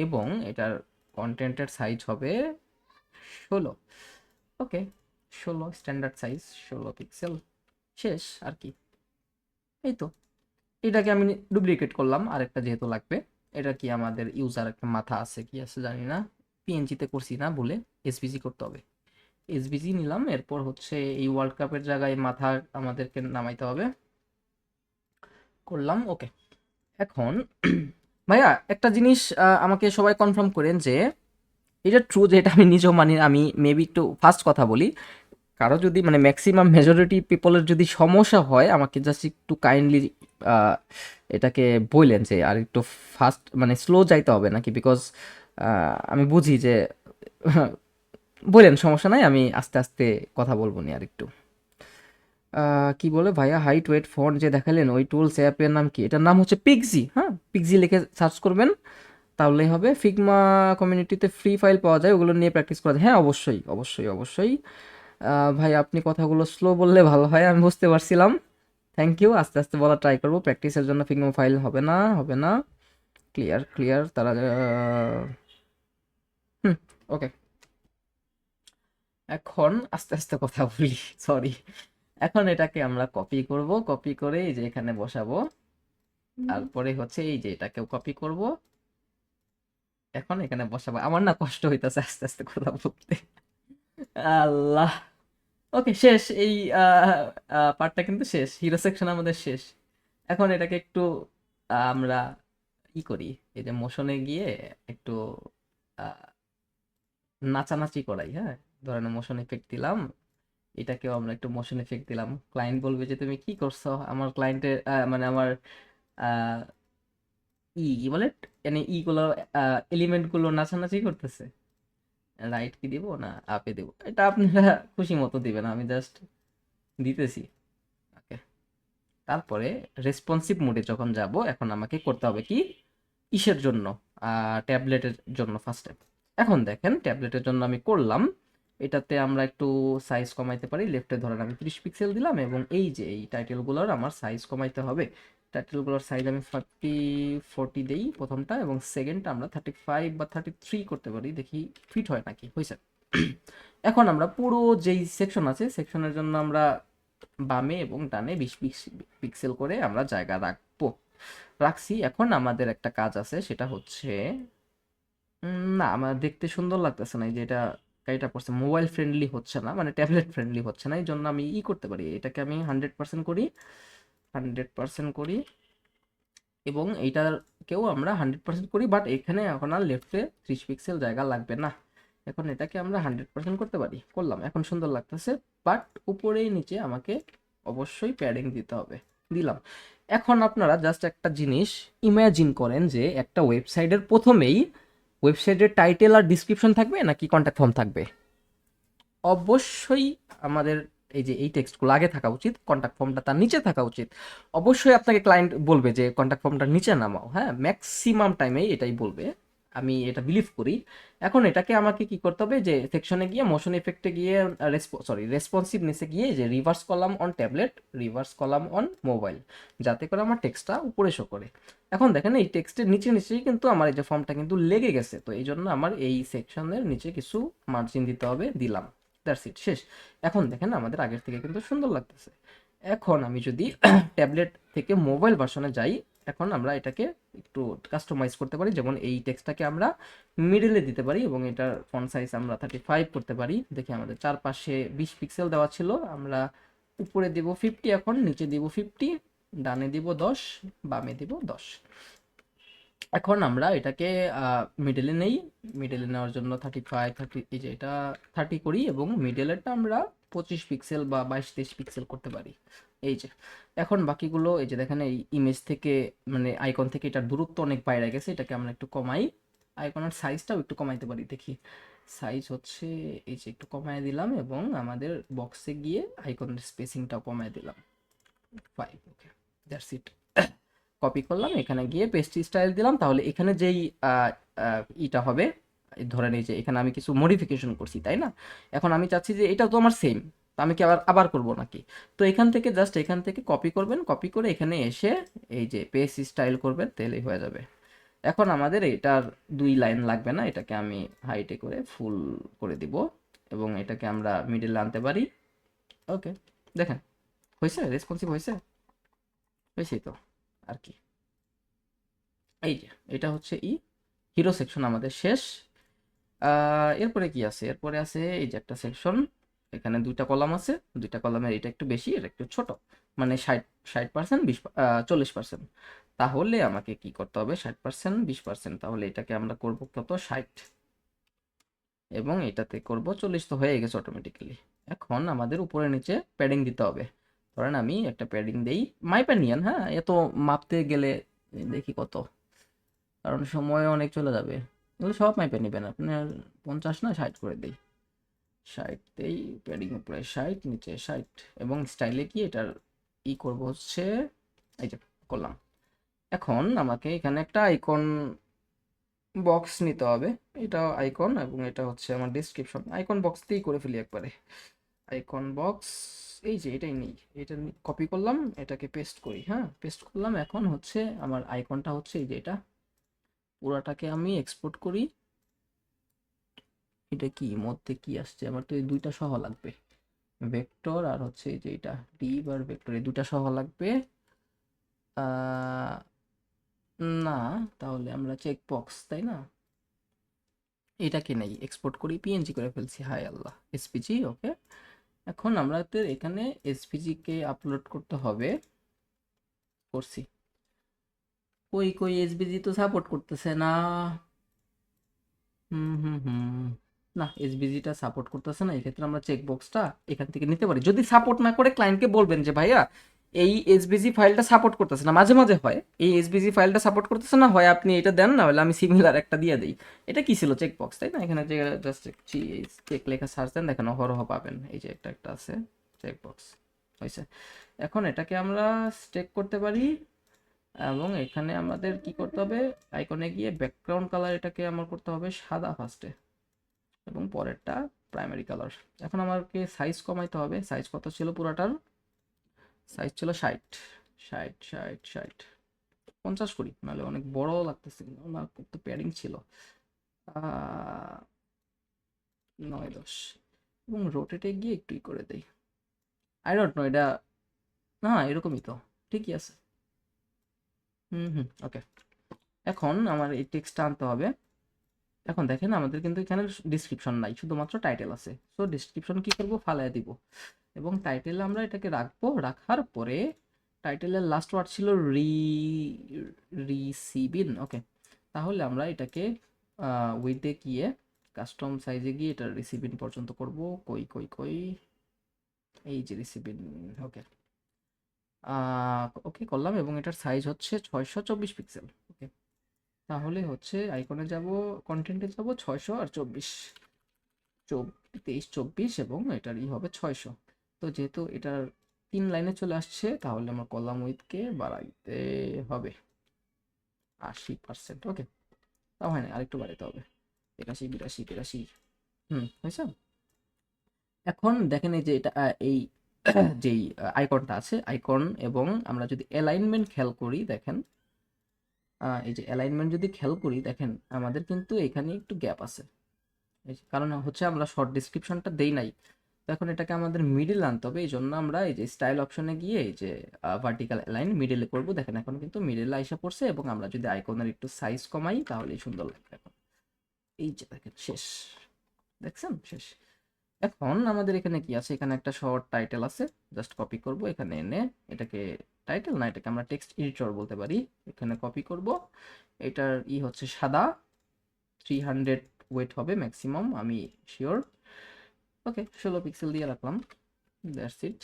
এবং এটার কন্টেন্টের সাইজ হবে 16। ওকে, 16 স্ট্যান্ডার্ড সাইজ, 16 পিক্সেল, শেষ আর কি। এই তো, এটাকে আমি ডুপ্লিকেট করলাম, আরেকটা যেহেতু লাগবে। এটা কি আমাদের ইউজার একটা মাথা আছে কি আছে জানি না, পিএনজিতে করছি না বলে এসভিজি করতে হবে। এসভিজি নিলাম, এরপর হচ্ছে এই ওয়ার্ল্ড কাপের জায়গায় মাথা আমাদেরকে নামাইতে হবে, করলাম। ওকে, এখন ভাইয়া একটা জিনিস আমাকে সবাই কনফার্ম করেন যে এটা ট্রু, যে এটা আমি নিজেও মানি। আমি মেবি একটু ফার্স্ট কথা বলি, কারো যদি মানে ম্যাক্সিমাম মেজরিটি পিপলের যদি সমস্যা হয় আমাকে জাস্ট একটু কাইন্ডলি এটাকে বললেন যে আর একটু ফাস্ট মানে স্লো যাইতে হবে নাকি, বিকজ আমি বুঝি যে বললেন সমস্যা নাই, আমি আস্তে আস্তে কথা বলবো নি আর একটু। কি বলে ভাইয়া, হাইট ওয়েট ফন্ট যে দেখালেন ওই টুলস অ্যাপের নাম কি? এটার নাম হচ্ছে পিক্সি। হ্যাঁ, পিক্সি লিখে সার্চ করবেন তাহলেই হবে। ফিগমা কমিউনিটিতে ফ্রি ফাইল পাওয়া যায়, ওগুলো নিয়ে প্র্যাকটিস করা যায়। হ্যাঁ, অবশ্যই অবশ্যই অবশ্যই। ভাই আপনি কথাগুলো স্লো বললে ভালো হয়, আমি বুঝতে পারছিলাম। থ্যাংক ইউ, আস্তে আস্তে বলা ট্রাই করবো। প্র্যাকটিসের জন্য ফিগমা ফাইল হবে না, হবে না। ক্লিয়ার ক্লিয়ার তারা হুম, ওকে। এখন আস্তে আস্তে কথা বলি, সরি। এখন এটাকে আমরা কপি করব, কপি করে এই যে এখানে বসাবো। তারপরে হচ্ছে এই যে এটাকেও কপি করব, এখন এখানে বসাবো। আমার না কষ্ট হইতাছে আস্তে আস্তে কথা বলতে, আল্লাহ। ওকে, শেষ এই পার্টটা কিন্তু শেষ, হিরো সেকশন আমাদের শেষ। এখন এটাকে একটু আমরা করি, এই যে মোশনে গিয়ে একটু আহ, নাচানাচি করাই। হ্যাঁ, ধরেন মোশন এফেক্ট দিলাম, এটাকেও আমরা একটু মোশন এফেক্ট দিলাম। ক্লায়েন্ট বলবে যে তুমি কি করছো, আমার ক্লায়েন্টের মানে আমার আহ, কি বলে, মানে গুলো এলিমেন্ট গুলো নাচানাচি করতেছে। রাইট কি দিব না আপে দেব, এটা আপনারা খুশি মতো দিবেন, আমি জাস্ট দিতেছি। ওকে, তারপরে রেসপন্সিভ মোডে যখন যাব, এখন আমাকে করতে হবে কি, ইসের জন্য ট্যাবলেটের জন্য ফার্স্ট স্টেপ। এখন দেখেন ট্যাবলেটের জন্য আমি করলাম, এটাতে আমরা একটু সাইজ কমাইতে পারি। লেফটে ধরেন আমি 30 পিক্সেল দিলাম, এবং এই যে এই টাইটেলগুলোর আমার সাইজ কমাইতে হবে। টাইটেলগুলোর সাইজ আমি 40 দেই প্রথমটা, এবং সেকেন্ডটা আমরা 35 বা 33 করতে পারি, দেখি ফিট হয় নাকি। হয়েছে। এখন আমরা পুরো যেই সেকশন আছে, সেকশনের জন্য আমরা বামে এবং ডানে 20 পিক্সেল করে আমরা জায়গা রাখবো, রাখছি। এখন আমাদের একটা কাজ আছে, সেটা হচ্ছে না আমার দেখতে সুন্দর লাগতেছে না, এই যে এটা এটা পড়ছে মোবাইল ফ্রেন্ডলি হচ্ছে না, মানে ট্যাবলেট ফ্রেন্ডলি হচ্ছে না। এই জন্য আমি করতে পারি, এটাকে আমি 100% করি, 100% করি, এবং এইটাকেও আমরা 100% করি। বাট এখানে এখন আর লেফটে 30 পিক্সেল জায়গা লাগবে না। এখন এটাকে আমরা 100% করতে পারি, করলাম, এখন সুন্দর লাগতেছে। বাট উপরে নিচে আমাকে অবশ্যই প্যাডিং দিতে হবে, দিলাম। এখন আপনারা জাস্ট একটা জিনিস ইমাজিন করেন যে একটা ওয়েবসাইটের প্রথমেই ওয়েবসাইটের টাইটেল আর ডিসক্রিপশন থাকবে নাকি কন্ট্যাক্ট ফর্ম থাকবে? অবশ্যই আমাদের এই যে এই টেক্সটগুলো আগে থাকা উচিত, কন্ট্যাক্ট ফর্মটা তার নিচে থাকা উচিত। অবশ্যই আপনাকে ক্লায়েন্ট বলবে যে কন্ট্যাক্ট ফর্মটা নিচে নামাও, হ্যাঁ, ম্যাক্সিমাম টাইমেই এটাই বলবে, আমি এটা বিলিভ করি। এখন এটাকে আমাকে কি করতে হবে, যে সেকশনে গিয়ে মোশন ইফেক্টে গিয়ে রেসপন্সিভনেসে গিয়ে যে reverse column on tablet, reverse column on mobile, যাতে করে আমার টেক্সটটা উপরে শো করে। এখন দেখেন এই টেক্সটের নিচে নিচেই কিন্তু আমার এই যে ফর্মটা কিন্তু লেগে গেছে, তো এই জন্য আমার এই সেকশনের নিচে কিছু মার্জিন দিতে হবে, দিলাম। দ্যাটস ইট, শেষ। এখন দেখেন আমাদের আগের থেকে কিন্তু সুন্দর লাগতেছে। এখন আমি যদি ট্যাবলেট থেকে মোবাইল ভার্সনে যাই, এখন আমরা এটাকে একটু কাস্টমাইজ করতে পারি। যেমন এই টেক্সটটাকে আমরা মিডলে দিতে পারি এবং এটার ফন্ট সাইজ আমরা 35 করতে পারি। দেখি আমাদের চারপাশে 20 পিক্সেল দেওয়া ছিল, আমরা উপরে দিব 50, এখন নিচে দিব 50, ডানে দিব 10, বামে দিব 10। এখন আমরা এটাকে মিডলে নেই। মিডলে নেওয়ার জন্য 35 30, এই যে এটা 30 করি এবং মিডলেরটা আমরা 25 পিক্সেল বা 22 23 পিক্সেল করতে পারি। এই যে এখন বাকিগুলো এই যে দেখেন এই ইমেজ থেকে মানে আইকন থেকে এটার দূরত্ব অনেক বাইরে গেছে, এটাকে আমরা একটু কমাই। আইকনের সাইজটাও একটু কমাইতে পারি, দেখি সাইজ হচ্ছে এই যে একটু কমায় দিলাম এবং আমাদের বক্সে গিয়ে আইকনের স্পেসিংটাও কমায় দিলাম 5। ওকে, দ্যাটস ইট। কপি করলাম, এখানে গিয়ে পেস্ট্রি স্টাইল দিলাম, তাহলে এখানে যেই ইটা হবে, ধরেন এই যে এখানে আমি কিছু মডিফিকেশন করছি তাই না। এখন আমি চাচ্ছি যে এটা তো আমার সেম, তো আমি কি আবার আবার করবো নাকি? তো এখান থেকে জাস্ট এখান থেকে কপি করবেন, কপি করে এখানে এসে এই যে পেস্ট স্টাইল করবেন, তাহলেই হয়ে যাবে। এখন আমাদের এটার 2 লাইন লাগবে না, এটাকে আমি হাইটে করে ফুল করে দিব এবং এটাকে আমরা মিডল আনতে পারি। ওকে, দেখেন হয়েছে, রেসপন্সিভ হয়েছে, হয়েছেই তো আর কি। এই যে এটা হচ্ছে হিরো সেকশন আমাদের শেষ। এরপরে কি আছে? এরপরে আছে এই যে একটা সেকশন, এখানে 2টা কলাম আছে, 2টা কলামের এটা একটু বেশি, এটা একটু ছোট, মানে 60% 40%। তাহলে আমাকে কি করতে হবে? 60% 20%, তাহলে এটাকে আমরা করব কত? 60, এবং এটাতে করব 40, তো হয়ে গেছে অটোমেটিক্যালি। এখন আমাদের উপরে নিচে প্যাডিং দিতে হবে। ধরেন আমি একটা প্যাডিং দেই, মাইপা নিয়েন, হ্যাঁ, এত মাপতে গেলে দেখি কত, কারণ সময় অনেক চলে যাবে। এগুলো সব মাইপে নেবেন আপনার, 50 না 60 করে দেই, 60তেই প্যাডিং উপরে 60 নিচে 60, এবং স্টাইলে কি এটার করব হচ্ছে এই যে করলাম। এখন আমাকে এখানে একটা আইকন বক্স নিতে হবে, এটা আইকন এবং এটা হচ্ছে আমার ডেসক্রিপশন। আইকন বক্স দিয়েই করে ফেলি একবারে, আইকন বক্স। এই যে এটাই নেই, এটা কপি করলাম, এটাকে পেস্ট করি, হ্যাঁ পেস্ট করলাম। এখন হচ্ছে আমার আইকনটা হচ্ছে এই যে এটা, পুরাটাকে আমি এক্সপোর্ট করি। এটা কি মধ্যে কি আসছে? আমার তো এই 2টা সহ লাগবে, ভেক্টর আর হচ্ছে এই যে এটা ডিভ আর ভেক্টর, এই 2টা সহ লাগবে। না, তাহলে আমরা চেক বক্স, তাই না? এটাকে নেই, এক্সপোর্ট করি, পিএনজি করে ফেলছি, হায় আল্লাহ, এসপিজি। ওকে, এখন আমরা তো এখানে এসপিজি কে আপলোড করতে হবে, করছি। কই কই এসপিজি তো সাপোর্ট করতেছে না। হুম হুম হুম, না এসবিজিটা সাপোর্ট করতেছে না, এক্ষেত্রে আমরা চেক বক্সটা এখান থেকে নিতে পারি। যদি সাপোর্ট না করে ক্লায়েন্টকে বলবেন যে ভাইয়া এই এসবিজি ফাইলটা সাপোর্ট করতেছে না, মাঝে মাঝে হয় এই এসবিজি ফাইলটা সাপোর্ট করতেছে না, হয় আপনি এটা দেন, না হলে আমি সিমিলার একটা দিয়ে দিই। এটা কি ছিল? চেক বক্স, তাই না? এখানে যে জাস্ট চেক লেখা সার্চ দেন, দেখেন অহরহ পাবেন, এই যে একটা একটা আছে চেক বক্স, হয়েছে। এখন এটাকে আমরা চেক করতে পারি এবং এখানে আমাদের কি করতে হবে? আইকনে গিয়ে ব্যাকগ্রাউন্ড কালার এটাকে আমার করতে হবে সাদা ফার্স্টে, এবং পরেরটা প্রাইমারি কালার। এখন আমাকে সাইজ কমাইতে হবে। সাইজ কত ছিল পুরাটার? সাইজ ছিল 60, 60 60 60, 50 করি, নাহলে অনেক বড় লাগতেছে না, তো প্যাডিং ছিল। 9 10, এবং রোটেটে গিয়ে একটু করে দেই। আই ডোন্ট নো এটা, না এরকমই তো, ঠিকই আছে। হুম হুম, ওকে। এখন আমার এই টেক্সটটা আনতে হবে। এখন দেখেন আমাদের কিন্তু এখানে ডিসক্রিপশন নাই, শুধুমাত্র টাইটেল আছে। সো ডিসক্রিপশন কি করব? ফালায় দিব, এবং টাইটেলে আমরা এটাকে রাখবো। রাখার পরে টাইটেলের লাস্ট ওয়ার্ড ছিল রিসিবিন। ওকে, তাহলে আমরা এটাকে উইথে গিয়ে কাস্টম সাইজে গিয়ে এটা রিসিবিন পর্যন্ত করব। কই কই কই, এই যে রিসিবিন। ওকে, ওকে করলাম, এবং এটার সাইজ হচ্ছে 624 পিক্সেল। ওকে, তাহলে হচ্ছে আইকনে যাব, কন্টেন্টে যাব, 600 আর 24, 23 24, এবং এটারই হবে 600। তো যেহেতু এটার 3 লাইনে চলে আসছে, তাহলে আমার কলাম উইথকে বাড়াইতে হবে 80%। ওকে, তাও হয় না, আরেকটু বাড়াইতে হবে, 81 82 83। হয়েছে। এখন দেখেন এই যে এটা এই যেই আইকনটা আছে, আইকন, এবং আমরা যদি অ্যালাইনমেন্ট খেয়াল করি, দেখেন এই যে অ্যালাইনমেন্ট যদি খেয়াল করি, দেখেন আমাদের কিন্তু এখানে একটু গ্যাপ আছে। কারণ হচ্ছে আমরা শর্ট ডিসক্রিপশনটা দেই নাই, তো এখন এটাকে আমাদের মিডিল আনতে হবে, এই জন্য আমরা এই যে স্টাইল অপশনে গিয়ে এই যে ভার্টিক্যাল অ্যালাইন মিডিলে করব। দেখেন এখন কিন্তু মিডিলে আইসা পড়ছে, এবং আমরা যদি আইকনের একটু সাইজ কমাই তাহলেই সুন্দর লাগবে। এখন এই যে দেখেন শেষ, দেখছেন শেষ। এখন আমাদের এখানে কি আছে, এখানে একটা শর্ট টাইটেল আছে, জাস্ট কপি করব এখানে এনে, এটাকে টাইটেল না, এটাকে আমরা টেক্সট এডিটর বলতে পারি। এখানে কপি করব, এটার হচ্ছে সাদা, 300 ওয়েট হবে ম্যাক্সিমাম, আমি শিওর। ওকে, 16 পিক্সেল দিয়ে রাখলাম, দ্যাটস ইট।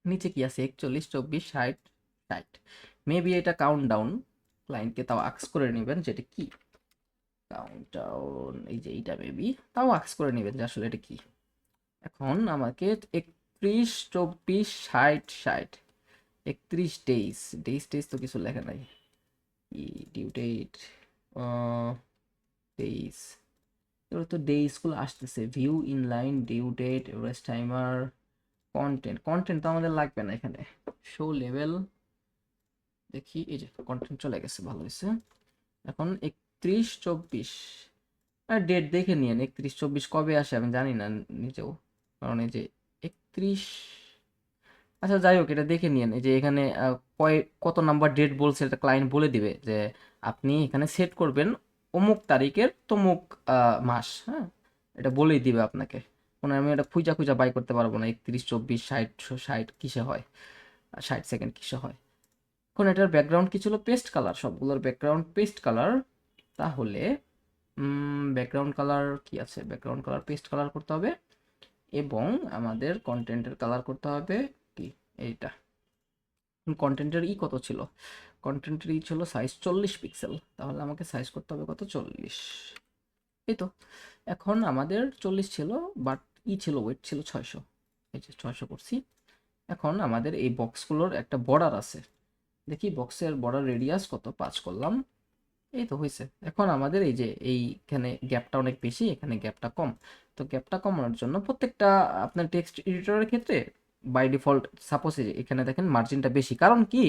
নিচে কি আছে, 41, 24, 60, 60। মেবি এটা কাউন্ট ডাউন, ক্লায়েন্টকে তাও আক্স করে নেবেন যেটা কি কাউন্ট ডাউন, এই যে এইটা মেবি তাও আক্স করে নেবেন যে আসলে এটা কি। এখন আমাকে 31, 24, 60, 60, 31 ডেইজ, ডেইজ তো কিছু লেখা নাই, ডিউ ডেট, ডেইজ, এগুলো তো ডেইজগুলো আসতেছে, view inline, due date, rest timer, content তো আমাদের লাগবে না এখানে। শো লেভেল, দেখি এই যে কন্টেন্ট চলে গেছে, ভালো হয়েছে। এখন 31, 24, আর ডেট দেখে নিন, 31, 24 কবে আসে আমি জানি না নিজেও, কারণ এই যে 31, আচ্ছা যাই হোক এটা দেখে নিন, এই যে এখানে কত নাম্বার ডেট বলছে এটা ক্লায়েন্ট বলে দিবে, যে আপনি এখানে সেট করবেন অমুক তারিখের তমুক মাস, হ্যাঁ, এটা বলেই দিবে আপনাকে। কোনো আমি এটা খুঁজা খুঁজা বাই করতে পারবো না, 31, 24, 60, 60 কিসে হয়, 60 সেকেন্ড কিসে হয়। এখন এটার ব্যাকগ্রাউন্ড কি ছিল, পেস্ট কালার, সবগুলোর ব্যাকগ্রাউন্ড পেস্ট কালার। তাহলে ব্যাকগ্রাউন্ড কালার কি আছে, ব্যাকগ্রাউন্ড কালার পেস্ট কালার করতে হবে, এবং আমাদের কন্টেন্টের কালার করতে হবে কি এইটা। কন্টেন্টের কত ছিল, কন্টেন্টের ছিল সাইজ 40 পিক্সেল, তাহলে আমাকে সাইজ করতে হবে কত, 40। এই তো, এখন আমাদের 40 ছিল, বাট ছিল ওয়েট ছিল 600, এই যে 600 করছি। এখন আমাদের এই বক্সগুলোর একটা বর্ডার আছে, দেখি বক্সের বর্ডার রেডিয়াস কত, 5 করলাম, এই তো হয়েছে। এখন আমাদের এই যে এইখানে গ্যাপটা অনেক বেশি, এখানে গ্যাপটা কম, তো গ্যাপটা কমানোর জন্য প্রত্যেকটা আপনার টেক্সট এডিটরের ক্ষেত্রে বাই ডিফল্ট সাপোজ এখানে দেখেন মার্জিনটা বেশি, কারণ কি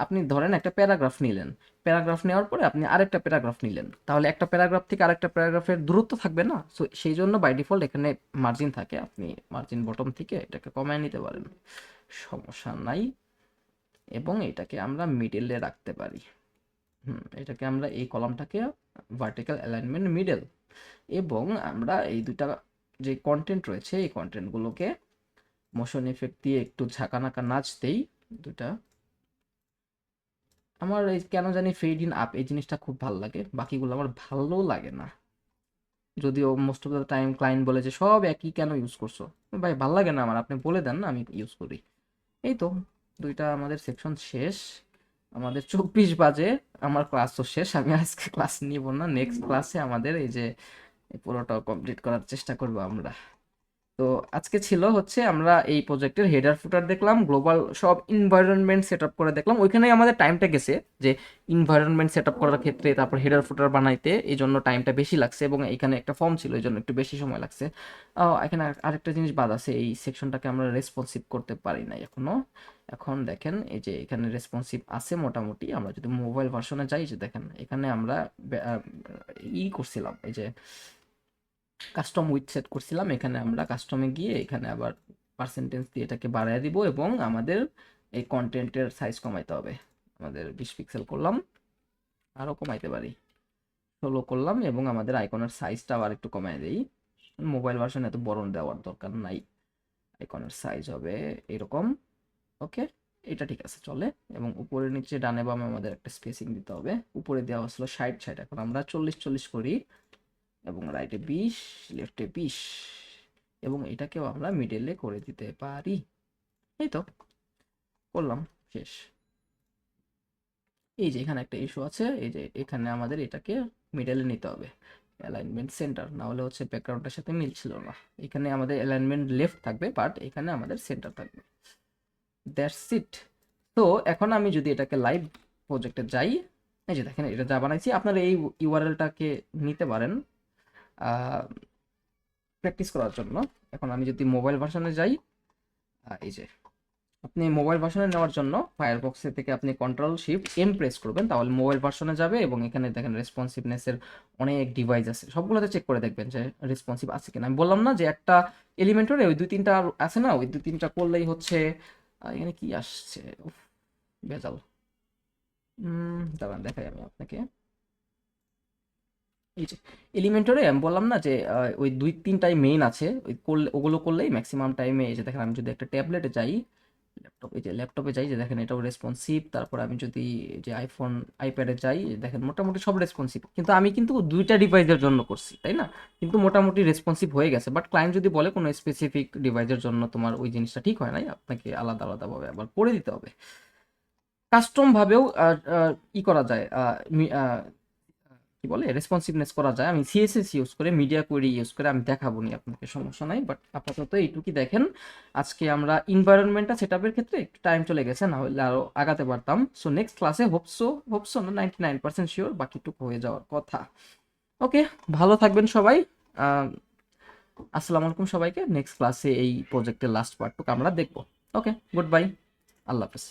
আপনি ধরেন একটা প্যারাগ্রাফ নিলেন, প্যারাগ্রাফ নেওয়ার পরে আপনি আরেকটা প্যারাগ্রাফ নিলেন, তাহলে একটা প্যারাগ্রাফ থেকে আরেকটা প্যারাগ্রাফের দূরত্ব থাকবে না, সো সেই জন্য বাই ডিফল্ট এখানে মার্জিন থাকে, আপনি মার্জিন বটম থেকে এটাকে কমায় নিতে পারেন, সমস্যা নাই। এবং এটাকে আমরা মিডলে রাখতে পারি, এটাকে আমরা এই কলামটাকে ভার্টিক্যাল অ্যালাইনমেন্ট মিডল, এবং আমরা এই দুটা যে কন্টেন্ট রয়েছে এই কন্টেন্টগুলোকে মোশন এফেক্ট দিয়ে একটু ঝাঁকানাকা নাচ দেই দুটা। আমার এই কেন জানি ফেড ইন আপ এই জিনিসটা খুব ভালো লাগে, বাকিগুলো আমার ভালো লাগে না, যদিও most of the time client বলে যে সব একই কেন ইউজ করছো, ভাই ভালো লাগে না আমার, আপনি বলে দেন না, আমি ইউজ করি। এই তো দুইটা আমাদের সেকশন শেষ, আমাদের 24 বাজে, আমার ক্লাস তো শেষ, আমি আজকে ক্লাস নিব না, নেক্সট ক্লাসে আমাদের এই যে এই পুরোটা কমপ্লিট করার চেষ্টা করব আমরা। তো আজকে ছিল হচ্ছে আমরা এই প্রজেক্টের হেডার ফুটার দেখলাম, গ্লোবাল সব এনভায়রনমেন্ট সেট আপ করে দেখলাম, ওইখানে আমাদের টাইমটা গেছে, যে এনভায়রনমেন্ট সেট আপ করার ক্ষেত্রে তারপর হেডার ফুটার বানাইতে, এই জন্য টাইমটা বেশি লাগছে, এবং এখানে একটা ফর্ম ছিল এই জন্য একটু বেশি সময় লাগছে। এখানে আরেকটা জিনিস বাদ আছে, এই সেকশনটাকে আমরা রেসপন্সিভ করতে পারি না এখনো। এখন দেখেন এই যে এখানে রেসপন্সিভ আছে মোটামুটি, আমরা যদি মোবাইল ভার্সনে যাই, যে দেখেন এখানে আমরা করছিলাম, এই যে কাস্টম উইথ সেট করছিলাম, এখানে আমরা কাস্টমে গিয়ে এখানে আবার পার্সেন্টেজ দিয়ে এটাকে বাড়ায় দিব, এবং আমাদের এই কন্টেন্টের সাইজ কমাইতে হবে, আমাদের 20 পিক্সেল করলাম, আরও কমাইতে পারি, 16 করলাম, এবং আমাদের আইকনের সাইজটা আবার একটু কমাই দেই, মোবাইল ভার্সন এত বড় দেওয়ার দরকার নাই, আইকনের সাইজ হবে এরকম। ওকে, এটা ঠিক আছে চলে, এবং উপরে নিচে ডানে বামে আমাদের একটা স্পেসিং দিতে হবে, উপরে দেওয়া হচ্ছিল 60, 60, এখন আমরা 40, 40 করি, এবং রাইটে 20, লেফটে 20, এবং এটাকেও আমরা মিডলে করে দিতে পারি। এই তো করলাম, শেষ। এই যে এখানে একটা ইস্যু আছে, এই যে এখানে আমাদের এটাকে মিডলে নিতে হবে, অ্যালাইনমেন্ট সেন্টার, না হলে হচ্ছে ব্যাকগ্রাউন্ডের সাথে মিলছিল না, এখানে আমাদের অ্যালাইনমেন্ট লেফট থাকবে, বাট এখানে আমাদের সেন্টার থাকবে, দ্যাটস ইট। তো এখন আমি যদি এটাকে লাইভ প্রজেক্টে যাই, এই যে দেখেন এটা যা বানাইছি, আপনারা এই ইউআরএলটাকে নিতে পারেন প্র্যাকটিস করার জন্য। এখন আমি যদি মোবাইল ভার্সনে যাই, এই যে আপনি মোবাইল ভার্সনে নেওয়ার জন্য ফায়ারফক্সে থেকে আপনি কন্ট্রোল শিফট এম প্রেস করবেন, তাহলে মোবাইল ভার্সনে যাবে এবং এখানে দেখেন রেসপন্সিভনেসের অনেক ডিভাইস আছে, সবগুলোতে চেক করে দেখবেন যে রেসপন্সিভ আছে কিনা। আমি বললাম না যে একটা এলিমেন্টরে ওই দুই তিনটা আছে না, ওই দুই তিনটা করলেই হচ্ছে। এখানে কি আসছে, উফ, ভেজাল। দাঁড়ান দেখাই আমি আপনাকে। এই যে এলিমেন্টরে আমি বললাম না যে ওই দুই তিনটাই মেইন আছে, ওই করলে ওগুলো করলেই ম্যাক্সিমাম টাইমে। এই যে দেখেন আমি যদি একটা ট্যাবলেটে যাই, ল্যাপটপে যাই, যে দেখেন এটাও রেসপন্সিভ। তারপর আমি যদি যে আইফোন আইপ্যাডে যাই, দেখেন মোটামুটি সব রেসপন্সিভ। কিন্তু আমি কিন্তু দুইটা ডিভাইসের জন্য করছি, তাই না? কিন্তু মোটামুটি রেসপন্সিভ হয়ে গেছে। বাট ক্লায়েন্ট যদি বলে কোনো স্পেসিফিক ডিভাইসের জন্য তোমার ওই জিনিসটা ঠিক হয় নাই, আপনাকে আলাদা আলাদাভাবে আবার করে দিতে হবে। কাস্টম ভাবেও ই করা যায়, কি বলে রেসপন্সিভনেস করা যায়। আমি সিএসএস ইউজ করে, মিডিয়া কোয়েরি ইউজ করে আমি দেখাবো নি আপনাকে, সমস্যা নাই। বাট আপাতত এইটুকুই দেখেন। আজকে আমরা ইনভায়রনমেন্টটা সেট আপের ক্ষেত্রে একটু টাইম চলে গেছে, না হলে আরো আগাতে পারতাম। সো নেক্সট ক্লাসে হোপসো না 99% শিওর বাকিটুকু হয়ে যাওয়ার কথা। ওকে, ভালো থাকবেন সবাই। আহ, আসসালামু আলাইকুম সবাইকে। নেক্সট ক্লাসে এই প্রজেক্টের লাস্ট পার্টটুকু আমরা দেখবো। ওকে, গুড বাই, আল্লাহ হাফেজ।